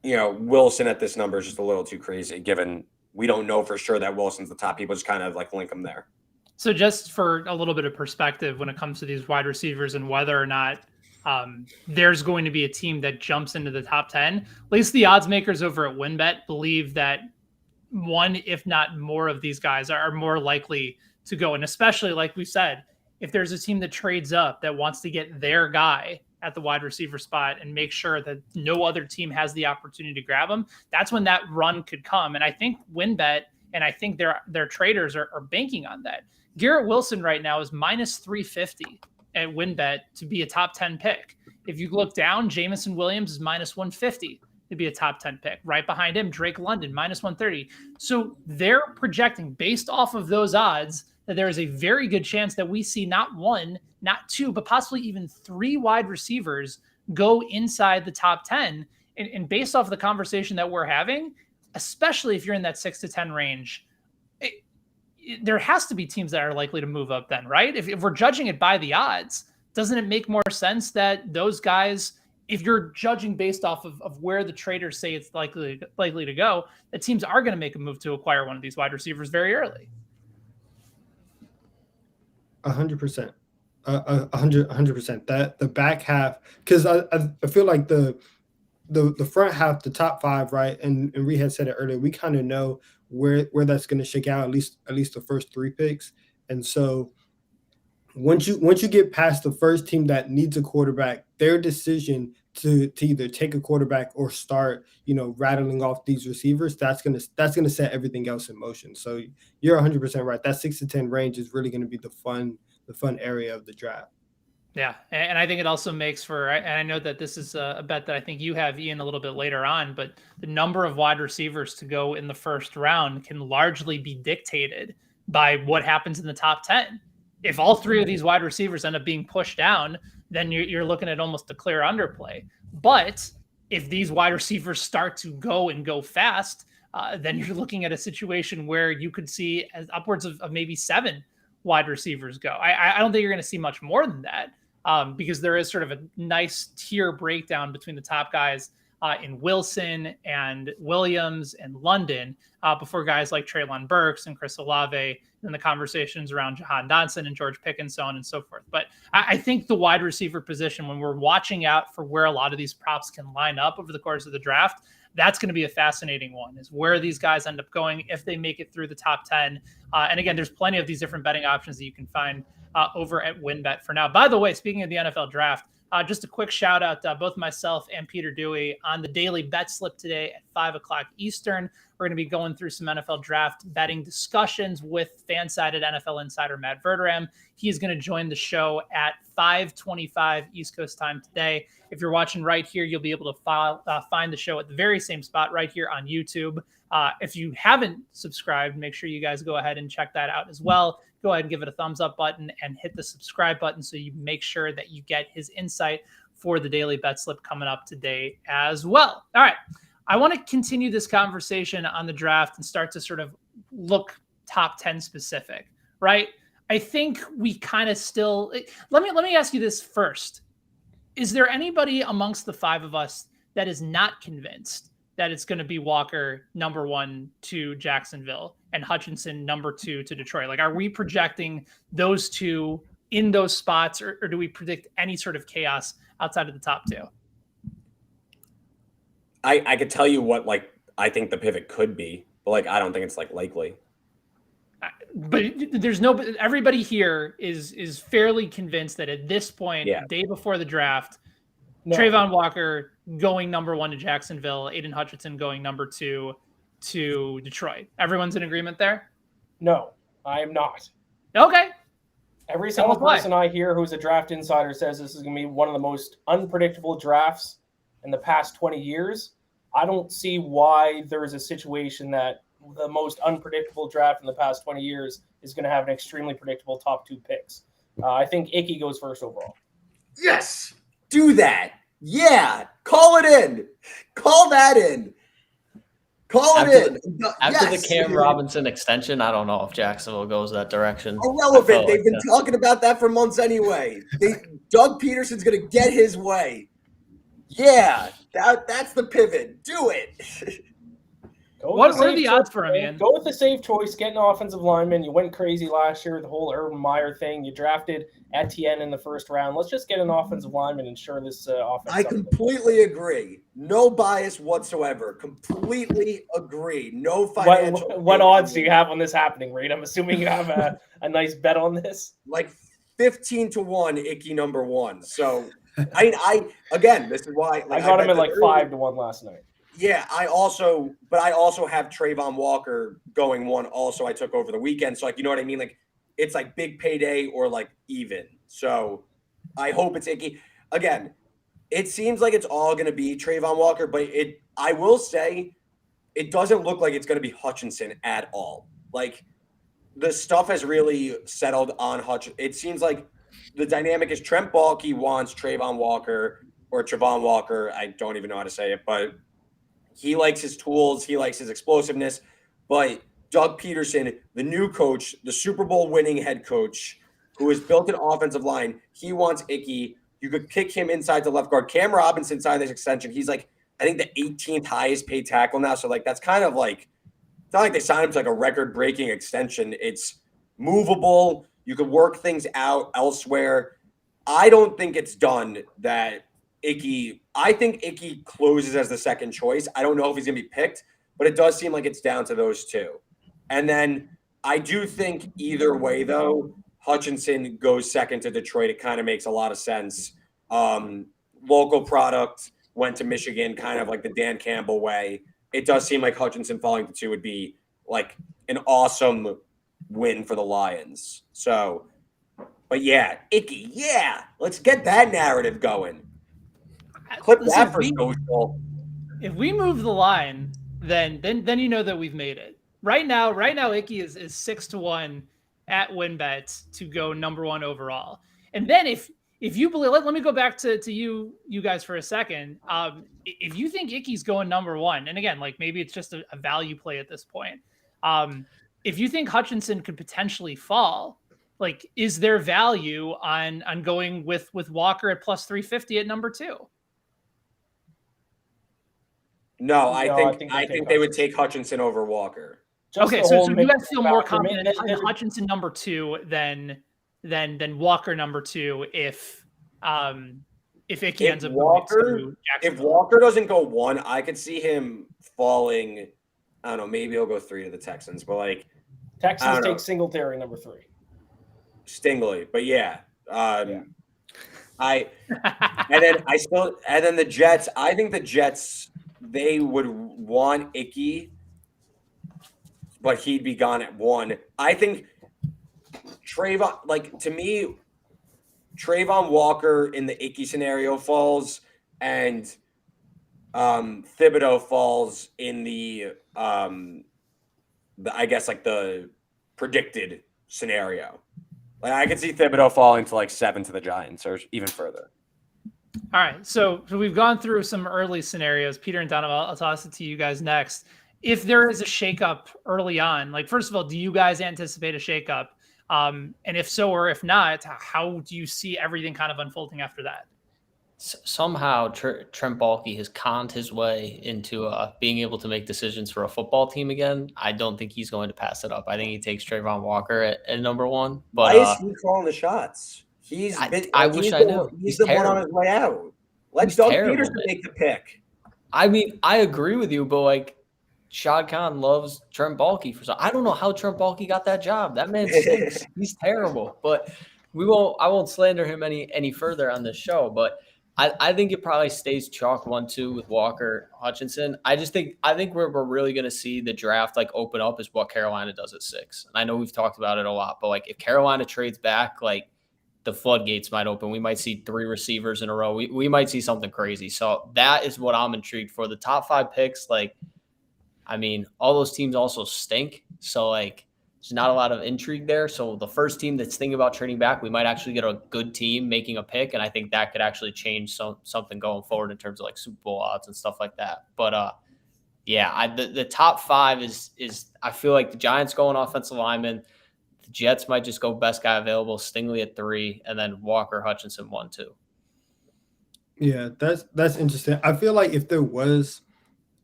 Wilson at this number is just a little too crazy given we don't know for sure that Wilson's the top. People just kind of like link him there. So just for a little bit of perspective when it comes to these wide receivers and whether or not there's going to be a team that jumps into the top 10, at least the odds makers over at WinBet believe that one, if not more of these guys are more likely to go. And especially like we said, if there's a team that trades up that wants to get their guy at the wide receiver spot and make sure that no other team has the opportunity to grab him, that's when that run could come. And I think WinBet and I think their traders are banking on that. Garrett Wilson right now is -350 at WinBet to be a top 10 pick. If you look down, Jamison Williams is -150 to be a top 10 pick. Right behind him, Drake London, -130. So they're projecting based off of those odds that there is a very good chance that we see not 1, not 2, but possibly even 3 wide receivers go inside the top 10. And based off of the conversation that we're having, especially if you're in that 6 to 10 range, there has to be teams that are likely to move up then, right? If we're judging it by the odds, doesn't it make more sense that those guys if you're judging based off of where the traders say it's likely to go, the teams are going to make a move to acquire one of these wide receivers very early. 100%. 100%. That the back half, because I feel like the front half, the top five, right? And Reed had said it earlier. We kind of know where that's going to shake out, at least the first 3 picks. And so once you get past the first team that needs a quarterback, their decision to either take a quarterback or start, rattling off these receivers, that's gonna set everything else in motion. So you're 100% right. That 6 to 10 range is really going to be the fun area of the draft. Yeah, and I think it also makes for, and I know that this is a bet that I think you have, Ian, a little bit later on, but the number of wide receivers to go in the first round can largely be dictated by what happens in the top 10. If all 3 of these wide receivers end up being pushed down, then you're looking at almost a clear underplay. But if these wide receivers start to go fast, then you're looking at a situation where you could see as upwards of maybe 7 wide receivers go. I don't think you're going to see much more than that, because there is sort of a nice tier breakdown between the top guys in Wilson and Williams and London before guys like Treylon Burks and Chris Olave, and the conversations around Jahan Dotson and George Pickens, so on and so forth. But I think the wide receiver position, when we're watching out for where a lot of these props can line up over the course of the draft, that's going to be a fascinating one, is where these guys end up going if they make it through the top 10. And again, there's plenty of these different betting options that you can find over at WynnBET for now. By the way, speaking of the NFL draft, just a quick shout out, both myself and Peter Dewey on the daily bet slip today at 5 o'clock Eastern. We're going to be going through some NFL draft betting discussions with fan-sided NFL insider Matt Verderam. He's going to join the show at 5:25 East Coast time today. If you're watching right here, you'll be able to find the show at the very same spot right here on YouTube. If you haven't subscribed, make sure you guys go ahead and check that out as well. Go ahead and give it a thumbs up button and hit the subscribe button so you make sure that you get his insight for the daily bet slip coming up today as well. All right. I want to continue this conversation on the draft and start to sort of look top 10 specific, right? I think we kind of still, let me ask you this first. Is there anybody amongst the 5 of us that is not convinced that it's going to be Walker number 1 to Jacksonville and Hutchinson number 2 to Detroit? Like, are we projecting those 2 in those spots, or do we predict any sort of chaos outside of the top 2? I could tell you what, I think the pivot could be, but I don't think it's likely. But there's everybody here is fairly convinced that at this point, the day before the draft, Trayvon Walker going number 1 to Jacksonville, Aiden Hutchinson going number 2 to Detroit. Everyone's in agreement there? No, I am not. Okay. Every single person I hear who's a draft insider says this is going to be one of the most unpredictable drafts in the past 20 years. I don't see why there is a situation that the most unpredictable draft in the past 20 years is going to have an extremely predictable top 2 picks. I think Icky goes first overall. Yes. Do that. Yeah. Call it in. Call that in. Call it in. After the Cam Robinson extension, I don't know if Jacksonville goes that direction. Irrelevant. They've been talking about that for months anyway. Doug Peterson's going to get his way. Yeah, that's the pivot. Do it. What are the odds for him, man? Go with the safe choice. Get an offensive lineman. You went crazy last year, the whole Urban Meyer thing. You drafted Etienne in the first round. Let's just get an offensive lineman and ensure this offense. I completely agree. No bias whatsoever. Completely agree. No financial. What odds do you have on this happening, Reed? I'm assuming you have a nice bet on this. 15-1, Icky number 1. So I again, this is why I got him at 5-1 last night. Yeah, I also have Trayvon Walker going 1. Also, I took over the weekend. So you know what I mean? It's big payday or even. So I hope it's Icky. Again, it seems like it's all going to be Trayvon Walker, but I will say it doesn't look like it's going to be Hutchinson at all. The stuff has really settled on Hutchinson. It seems like the dynamic is Trent Baalke wants Trayvon Walker or Trayvon Walker. I don't even know how to say it, but he likes his tools. He likes his explosiveness. But Doug Peterson, the new coach, the Super Bowl winning head coach, who has built an offensive line, he wants Icky. You could kick him inside to left guard. Cam Robinson signed this extension. He's like, I think the 18th highest paid tackle now. So like that's kind of like, it's not like they signed him to like a record-breaking extension. It's movable. You could work things out elsewhere. I don't think it's done that I think Icky closes as the second choice. I don't know if he's going to be picked, but it does seem like it's down to those two. And then I do think either way, though, Hutchinson goes second to Detroit. It kind of makes a lot of sense. Local product, went to Michigan, kind of like the Dan Campbell way. It does seem like Hutchinson falling to 2 would be like an awesome win for the Lions. So, but yeah, Icky, yeah, let's get that narrative going. Clip that for social. If we move the line, then you know that we've made it. Right now, Icky is 6-1 at WinBet to go number 1 overall. And then if you believe, let me go back to you guys for a second. If you think Icky's going number 1, and again, like maybe it's just a value play at this point. If you think Hutchinson could potentially fall, like is there value on going with Walker at plus 350 at number 2? No, I think they would take Hutchinson over Walker. Okay, so you guys feel more confident in Hutchinson number 2 than Walker number 2 if Icky ends up Walker. If Walker doesn't go 1, I could see him falling. I don't know. Maybe he'll go 3 to the Texans, but like Texans take Singletary number 3. Stingley, but yeah. And then the Jets. I think the Jets, they would want Icky, but he'd be gone at 1. I think Trayvon, like to me, Trayvon Walker in the Icky scenario falls, and Thibodeau falls in the I guess like the predicted scenario. Like I could see Thibodeau falling to like 7 to the Giants or even further. All right, so we've gone through some early scenarios. Peter and Donovan, I'll toss it to you guys next. If there is a shakeup early on, like first of all, do you guys anticipate a shakeup? And if so or if not, how do you see everything kind of unfolding after that? Somehow Trent Baalke has conned his way into being able to make decisions for a football team again. I don't think he's going to pass it up. I think he takes Trayvon Walker at number 1. But why is he calling the shots? I wish I knew. He's the one on his way out. Let Doug Peterson make the pick. I mean, I agree with you, but like Shad Khan loves Trent Baalke for some. I don't know how Trent Baalke got that job. That man stinks. He's terrible. But I won't slander him any further on this show. But I think it probably stays chalk 1-2 with Walker Hutchinson. I think where we're really going to see the draft like open up is what Carolina does at 6. And I know we've talked about it a lot, but like if Carolina trades back, like the floodgates might open. We might see 3 receivers in a row. We might see something crazy. So that is what I'm intrigued for. The top 5 picks, like, I mean, all those teams also stink. So like there's not a lot of intrigue there. So the first team that's thinking about trading back, we might actually get a good team making a pick. And I think that could actually change something going forward in terms of like Super Bowl odds and stuff like that. But yeah, the top 5 is I feel like the Giants going offensive lineman. The Jets might just go best guy available, Stingley at 3, and then Walker Hutchinson 1-2. Yeah, that's interesting. I feel like if there was,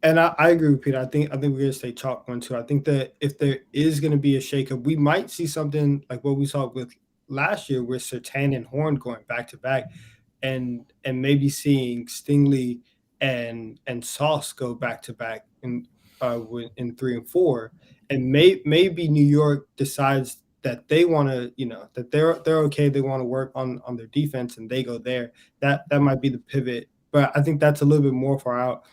and I agree with Peter. I think we're gonna stay chalk 1-2. I think that if there is gonna be a shakeup, we might see something like what we saw with last year with Surtain and Horn going back to back, and maybe seeing Stingley and Sauce go back to back in 3 and 4, and maybe New York decides that they want to, that they're okay. They want to work on their defense and they go there. That might be the pivot, but I think that's a little bit more far out.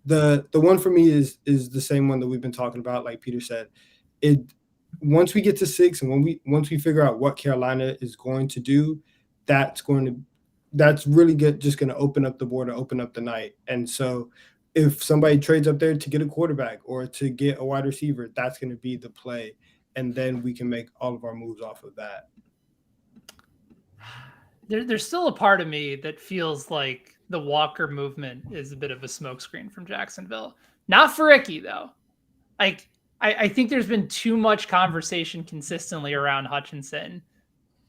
The one for me is the same one that we've been talking about. Like Peter said, once we get to 6 and once we figure out what Carolina is going to do, that's really good. Just going to open up the board and open up the night. And so if somebody trades up there to get a quarterback or to get a wide receiver, that's going to be the play. And then we can make all of our moves off of that. There's still a part of me that feels like the Walker movement is a bit of a smokescreen from Jacksonville. Not for Icky, though. Like, I think there's been too much conversation consistently around Hutchinson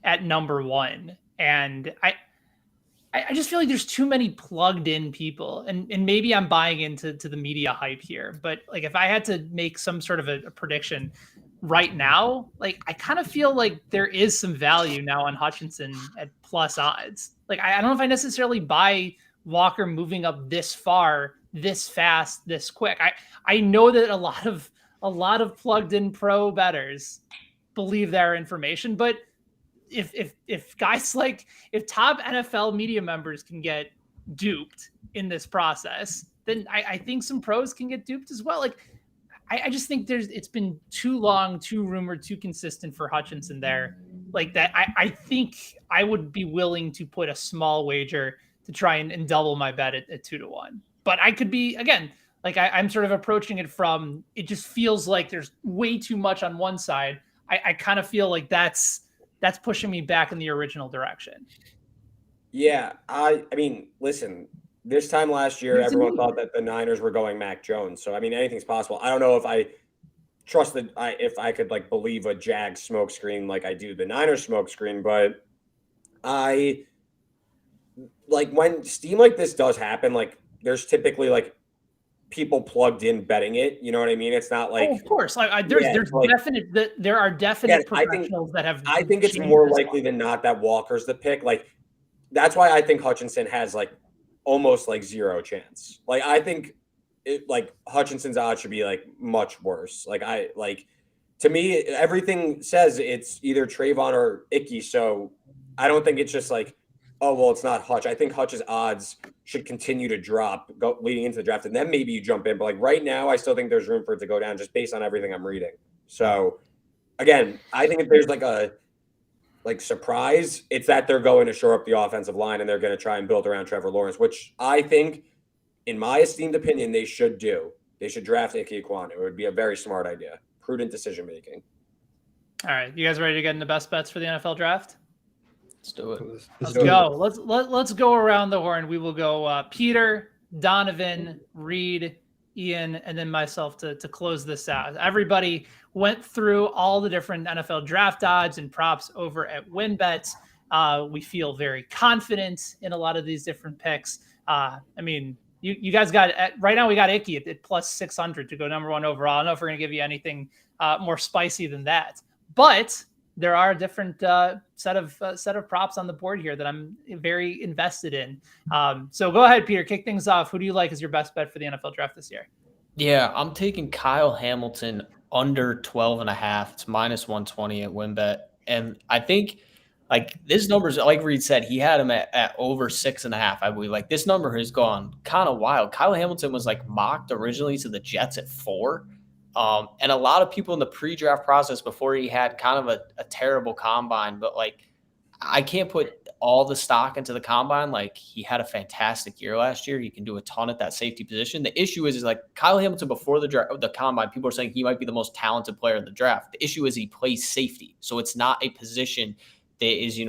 at number 1. And I just feel like there's too many plugged in people, and maybe I'm buying into the media hype here, but like if I had to make some sort of a prediction right now, like I kind of feel like there is some value now on Hutchinson at plus odds. Like I don't know if I necessarily buy Walker moving up this far, this fast, this quick. I know that a lot of plugged in pro bettors believe their information, but if guys like if top NFL media members can get duped in this process, then I think some pros can get duped as well. Like I just think it's been too long, too rumored, too consistent for Hutchinson there. Like that, I think I would be willing to put a small wager to try and double my bet at 2-1. But I could be again, like I'm sort of approaching it from it just feels like there's way too much on one side. I kind of feel like that's pushing me back in the original direction. Yeah, I mean, listen, this time last year, everyone thought that the Niners were going Mac Jones. So I mean, anything's possible. I don't know if I trust that if I could like believe a Jag smokescreen like I do the Niners smokescreen, but I like when steam like this does happen, like there's typically like people plugged in betting it. You know what I mean? It's not like, of course, like there's like, there are definite professionals that have. I think it's more likely than not that Walker's the pick. Like that's why I think Hutchinson has like almost like zero chance. Like I think like Hutchinson's odds should be like much worse. Like to me, everything says it's either Trayvon or Icky. So I don't think it's just like, oh, well, it's not Hutch. I think Hutch's odds should continue to drop leading into the draft. And then maybe you jump in. But like right now, I still think there's room for it to go down just based on everything I'm reading. So again, I think if there's like a surprise, it's that they're going to shore up the offensive line and they're going to try and build around Trevor Lawrence, which I think, in my esteemed opinion, they should do. They should draft Ike Ekwonu. It would be a very smart idea. Prudent decision-making. All right. You guys ready to get in the best bets for the NFL draft? Let's do it. Let's go. Let's go around the horn. We will go Peter, Donovan, Reed, Ian, and then myself to close this out. Everybody went through all the different NFL draft odds and props over at WinBet. We feel very confident in a lot of these different picks. I mean, you guys got right now. We got Icky at plus 600 to go number one overall. I don't know if we're going to give you anything more spicy than that, but there are a different set of props on the board here that I'm very invested in. So go ahead, Peter, kick things off. Who do you like as your best bet for the NFL draft this year? Yeah, I'm taking Kyle Hamilton under 12.5. It's minus 120 at WinBet. And I think like this number's like Reed said, he had him at over 6.5. I believe like this number has gone kind of wild. Kyle Hamilton was like mocked originally to the Jets at 4. And a lot of people in the pre-draft process before he had kind of a terrible combine, but like I can't put all the stock into the combine. Like he had a fantastic year last year. He can do a ton at that safety position. The issue is like Kyle Hamilton before the combine, people are saying he might be the most talented player in the draft. The issue is he plays safety. So it's not a position that is,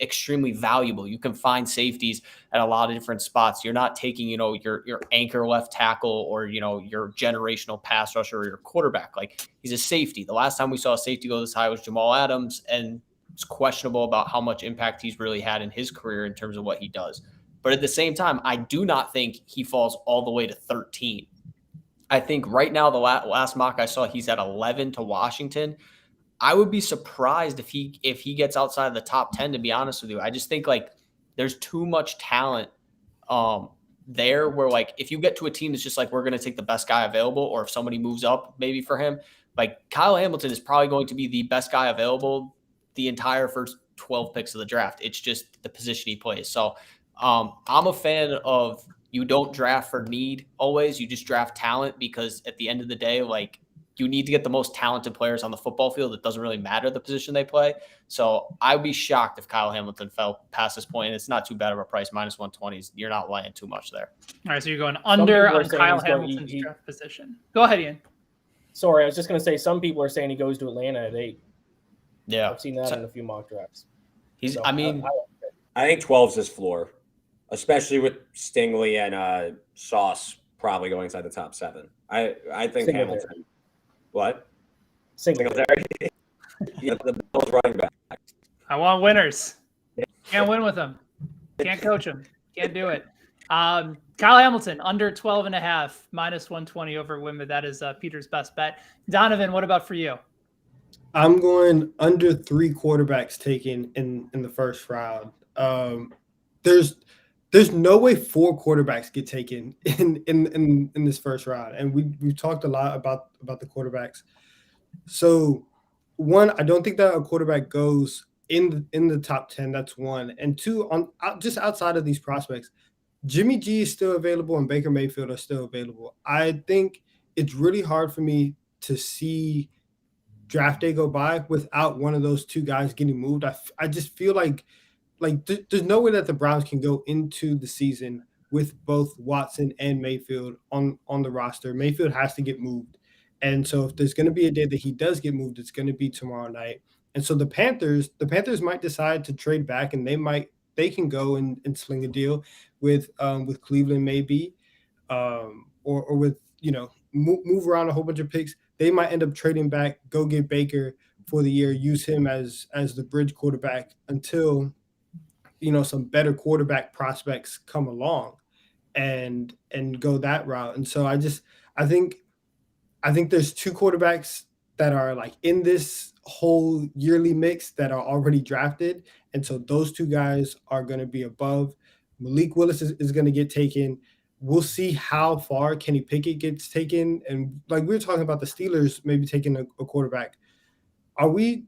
extremely valuable. You can find safeties at a lot of different spots. You're not taking, your anchor left tackle or, your generational pass rusher or your quarterback. Like he's a safety. The last time we saw a safety go this high was Jamal Adams, and it's questionable about how much impact he's really had in his career in terms of what he does. But at the same time, I do not think he falls all the way to 13. I think right now, the last mock I saw, he's at 11 to Washington. I would be surprised if he gets outside of the top 10, to be honest with you. I just think like there's too much talent there where like if you get to a team that's just like we're going to take the best guy available, or if somebody moves up maybe for him, like Kyle Hamilton is probably going to be the best guy available the entire first 12 picks of the draft. It's just the position he plays. So I'm a fan of you don't draft for need always. You just draft talent because at the end of the day, like you need to get the most talented players on the football field. It doesn't really matter the position they play. So I'd be shocked if Kyle Hamilton fell past this point. It's not too bad of a price. Minus 120s. You're not laying too much there. All right. So you're going under on Kyle Hamilton's draft position. Go ahead, Ian. Sorry, I was just going to say some people are saying he goes to Atlanta at 8. Yeah. I've seen that in a few mock drafts. I think 12's his floor, especially with Stingley and Sauce probably going inside the top 7. I think Singletary. Hamilton. What? Singletary. Yeah, the Bills running back. I want winners. Can't win with them. Can't coach him. Can't do it. Kyle Hamilton, under 12.5, minus 120 over Wimby. That is Peter's best bet. Donovan, what about for you? I'm going under 3 quarterbacks taken in the first round. There's no way 4 quarterbacks get taken in this first round, and we've talked a lot about the quarterbacks. So, one, I don't think that a quarterback goes in the top 10. That's one, and two, just outside of these prospects, Jimmy G is still available and Baker Mayfield are still available. I think it's really hard for me to see draft day go by without one of those two guys getting moved. I just feel like there's no way that the Browns can go into the season with both Watson and Mayfield on the roster. Mayfield has to get moved. And so if there's going to be a day that he does get moved, it's going to be tomorrow night. And so the Panthers might decide to trade back, and they can go and sling a deal with Cleveland maybe, or with, move around a whole bunch of picks. They might end up trading back, go get Baker for the year, use him as the bridge quarterback until, some better quarterback prospects come along and go that route. And so I think there's 2 quarterbacks that are like in this whole yearly mix that are already drafted. And so those 2 guys are going to be above. Malik Willis is going to get taken. We'll see how far Kenny Pickett gets taken. And like we were talking about the Steelers maybe taking a quarterback. Are we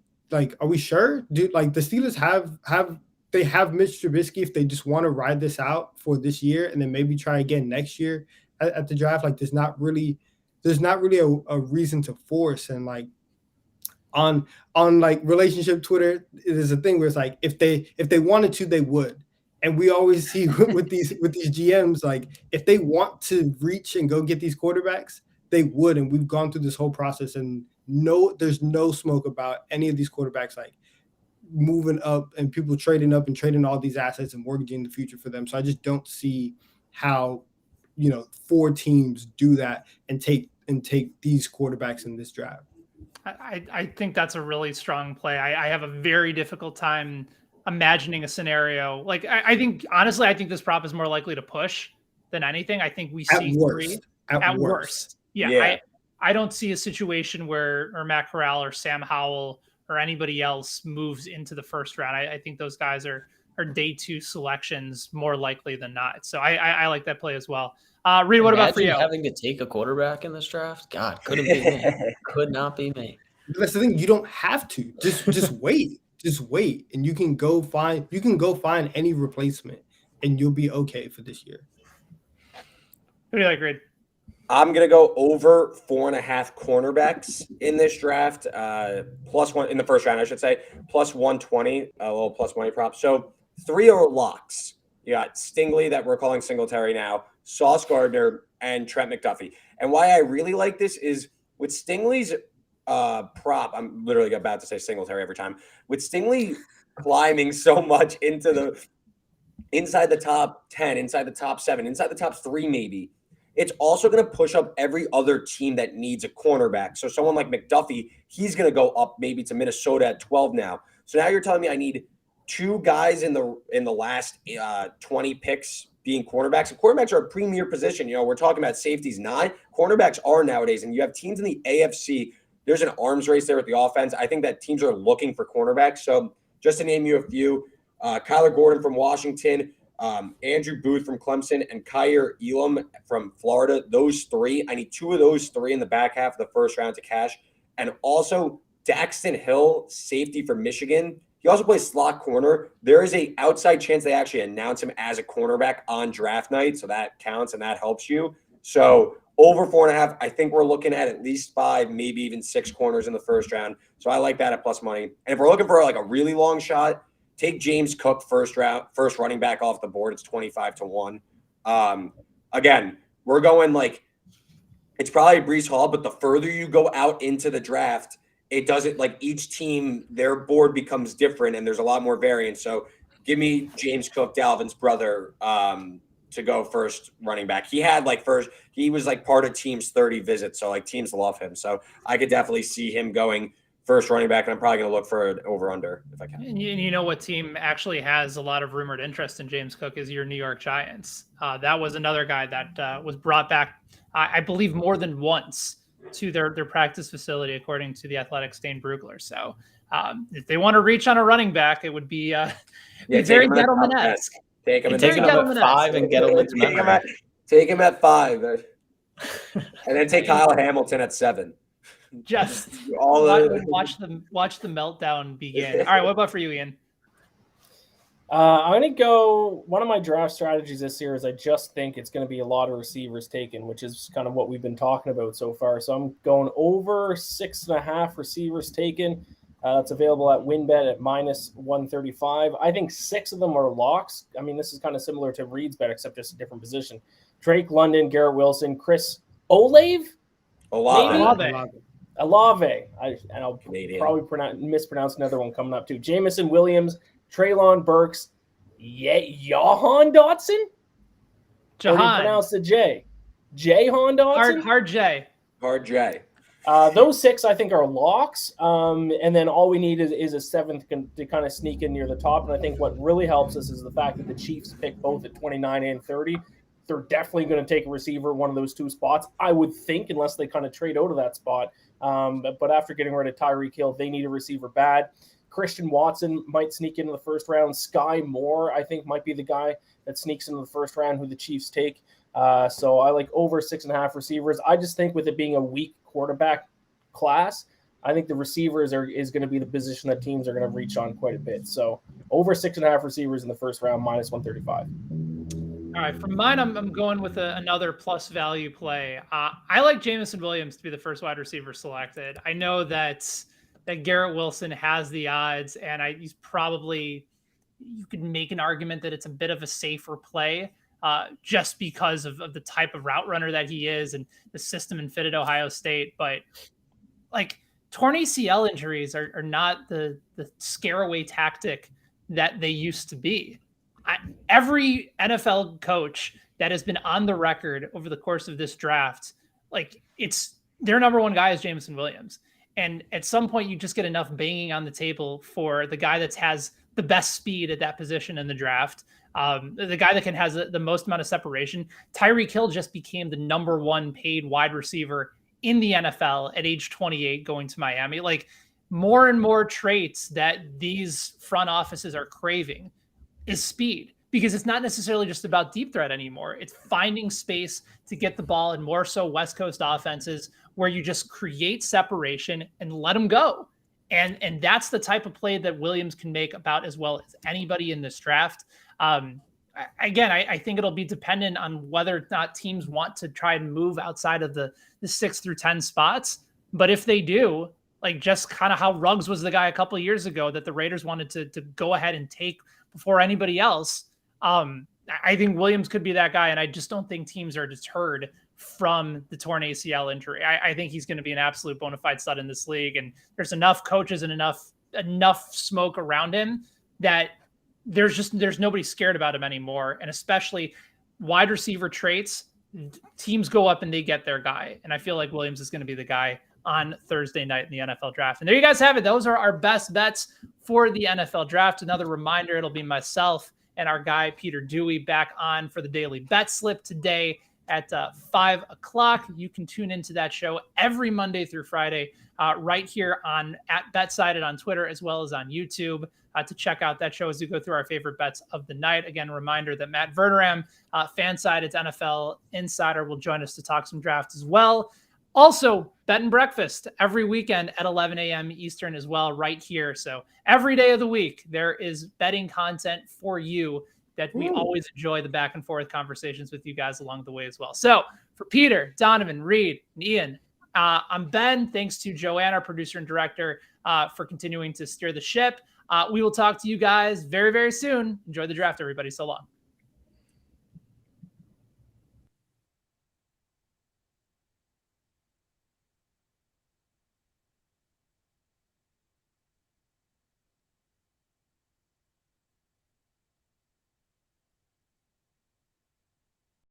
sure? The Steelers have Mitch Trubisky if they just want to ride this out for this year and then maybe try again next year at the draft. Like there's not really a reason to force. And like on like relationship Twitter, it is a thing where it's like if they wanted to, they would. And we always see with these GMs, like if they want to reach and go get these quarterbacks, they would. And we've gone through this whole process, and there's no smoke about any of these quarterbacks like moving up and people trading up and trading all these assets and mortgaging the future for them. So I just don't see how 4 teams do that and take these quarterbacks in this draft. I think that's a really strong play. I have a very difficult time imagining a scenario. Like I think honestly, I think this prop is more likely to push than anything. I think we see at worst. Yeah. I don't see a situation where Matt Corral or Sam Howell or anybody else moves into the first round. I think those guys are day 2 selections more likely than not. So I like that play as well. Reed, what about for you? Having to take a quarterback in this draft? God, couldn't be me. Could not be me. That's the thing. You don't have to. Just wait. Just wait, and you can go find any replacement, and you'll be okay for this year. What do you like, Reed? I'm gonna go over 4.5 cornerbacks in this draft. +1 in the first round, I should say. +120, a little plus money prop. So 3 are locks. You got Stingley, that we're calling Singletary now, Sauce Gardner, and Trent McDuffie. And why I really like this is with Stingley's prop, I'm literally about to say Singletary every time. With Stingley climbing so much inside the top 10, inside the top 7, inside the top 3 maybe, it's also going to push up every other team that needs a cornerback. So someone like McDuffie, he's going to go up maybe to Minnesota at 12 now. So now you're telling me I need 2 guys in the last 20 picks being cornerbacks. And cornerbacks are a premier position. We're talking about safeties not. Cornerbacks are nowadays, and you have teams in the AFC. There's an arms race there with the offense. I think that teams are looking for cornerbacks. So just to name you a few, Kyler Gordon from Washington, Andrew Booth from Clemson, and Kyer Elam from Florida. Those 3, I need 2 of those 3 in the back half of the first round to cash. And also Daxton Hill, safety from Michigan. He also plays slot corner. There is a outside chance they actually announce him as a cornerback on draft night. So that counts and that helps you. So over 4.5, I think we're looking at least 5, maybe even 6 corners in the first round. So I like that at plus money. And if we're looking for like a really long shot, take James Cook first running back off the board. It's 25-1. Again, we're going like it's probably Breece Hall, but the further you go out into the draft, it doesn't like each team, their board becomes different and there's a lot more variance. So give me James Cook, Dalvin's brother, to go first running back. He was like part of teams 30 visits. So like teams love him. So I could definitely see him going first running back, and I'm probably going to look for an over/under if I can. And you know what team actually has a lot of rumored interest in James Cook is your New York Giants. That was another guy that was brought back, I believe, more than once to their practice facility, according to the Athletics' Dane Brugler. So if they want to reach on a running back, it would be very Gettleman-esque. Take him at 5 and Gettleman's memory. Take him at 5, and then take Kyle Hamilton at 7. Just watch the meltdown begin. All right, what about for you, Ian? I'm going to go. One of my draft strategies this year is I just think it's going to be a lot of receivers taken, which is kind of what we've been talking about so far. So I'm going over 6.5 receivers taken. It's available at WinBet at -135. I think 6 of them are locks. I mean, this is kind of similar to Reed's bet, except just a different position. Drake London, Garrett Wilson, Chris Olave. I'll Canadian. probably mispronounce another one coming up too. Jamison Williams, Treylon Burks, Jahan Dotson? Jahan. How do you pronounce the J? Jahan Dotson? Hard J. Hard J. Those 6, I think, are locks. And then all we need is a 7th to kind of sneak in near the top. And I think what really helps us is the fact that the Chiefs pick both at 29 and 30. They're definitely going to take a receiver, one of those 2 spots, I would think, unless they kind of trade out of that spot. But after getting rid of Tyreek Hill, they need a receiver bad. Christian Watson might sneak into the first round. Sky Moore, I think, might be the guy that sneaks into the first round who the Chiefs take. So I like over 6.5 receivers. I just think with it being a weak quarterback class, I think the receivers is going to be the position that teams are going to reach on quite a bit. So over 6.5 receivers in the first round, -135. All right, for mine, I'm going with another plus value play. I like Jamison Williams to be the first wide receiver selected. I know that Garrett Wilson has the odds, and he's probably, you could make an argument that it's a bit of a safer play just because of the type of route runner that he is and the system and fit at Ohio State. But like torn ACL injuries are not the scare away tactic that they used to be. Every NFL coach that has been on the record over the course of this draft, like their number one guy is Jamison Williams. And at some point you just get enough banging on the table for the guy that has the best speed at that position in the draft. The guy that has the most amount of separation. Tyreek Hill just became the number 1 paid wide receiver in the NFL at age 28 going to Miami. Like more and more traits that these front offices are craving is speed, because it's not necessarily just about deep threat anymore. It's finding space to get the ball, and more so West Coast offenses where you just create separation and let them go. And that's the type of play that Williams can make about as well as anybody in this draft. Again, I think it'll be dependent on whether or not teams want to try and move outside of the 6 through 10 spots. But if they do, like just kind of how Ruggs was the guy a couple of years ago that the Raiders wanted to go ahead and take before anybody else, I think Williams could be that guy. And I just don't think teams are deterred from the torn ACL injury. I think he's going to be an absolute bona fide stud in this league. And there's enough coaches and enough smoke around him that there's nobody scared about him anymore. And especially wide receiver traits, teams go up and they get their guy. And I feel like Williams is going to be the guy on Thursday night in the NFL draft. And there you guys have it. Those are our best bets for the NFL draft. Another reminder, it'll be myself and our guy, Peter Dewey, back on for the daily bet slip today at 5 o'clock. You can tune into that show every Monday through Friday right here at BetSided on Twitter, as well as on YouTube to check out that show as we go through our favorite bets of the night. Again, a reminder that Matt Verderam, Fansided's NFL Insider, will join us to talk some drafts as well. Also, Bet and Breakfast every weekend at 11 a.m. Eastern as well, right here. So every day of the week, there is betting content for you that we always enjoy the back and forth conversations with you guys along the way as well. So for Peter, Donovan, Reed, and Ian, I'm Ben. Thanks to Joanne, our producer and director, for continuing to steer the ship. We will talk to you guys very, very soon. Enjoy the draft, everybody. So long.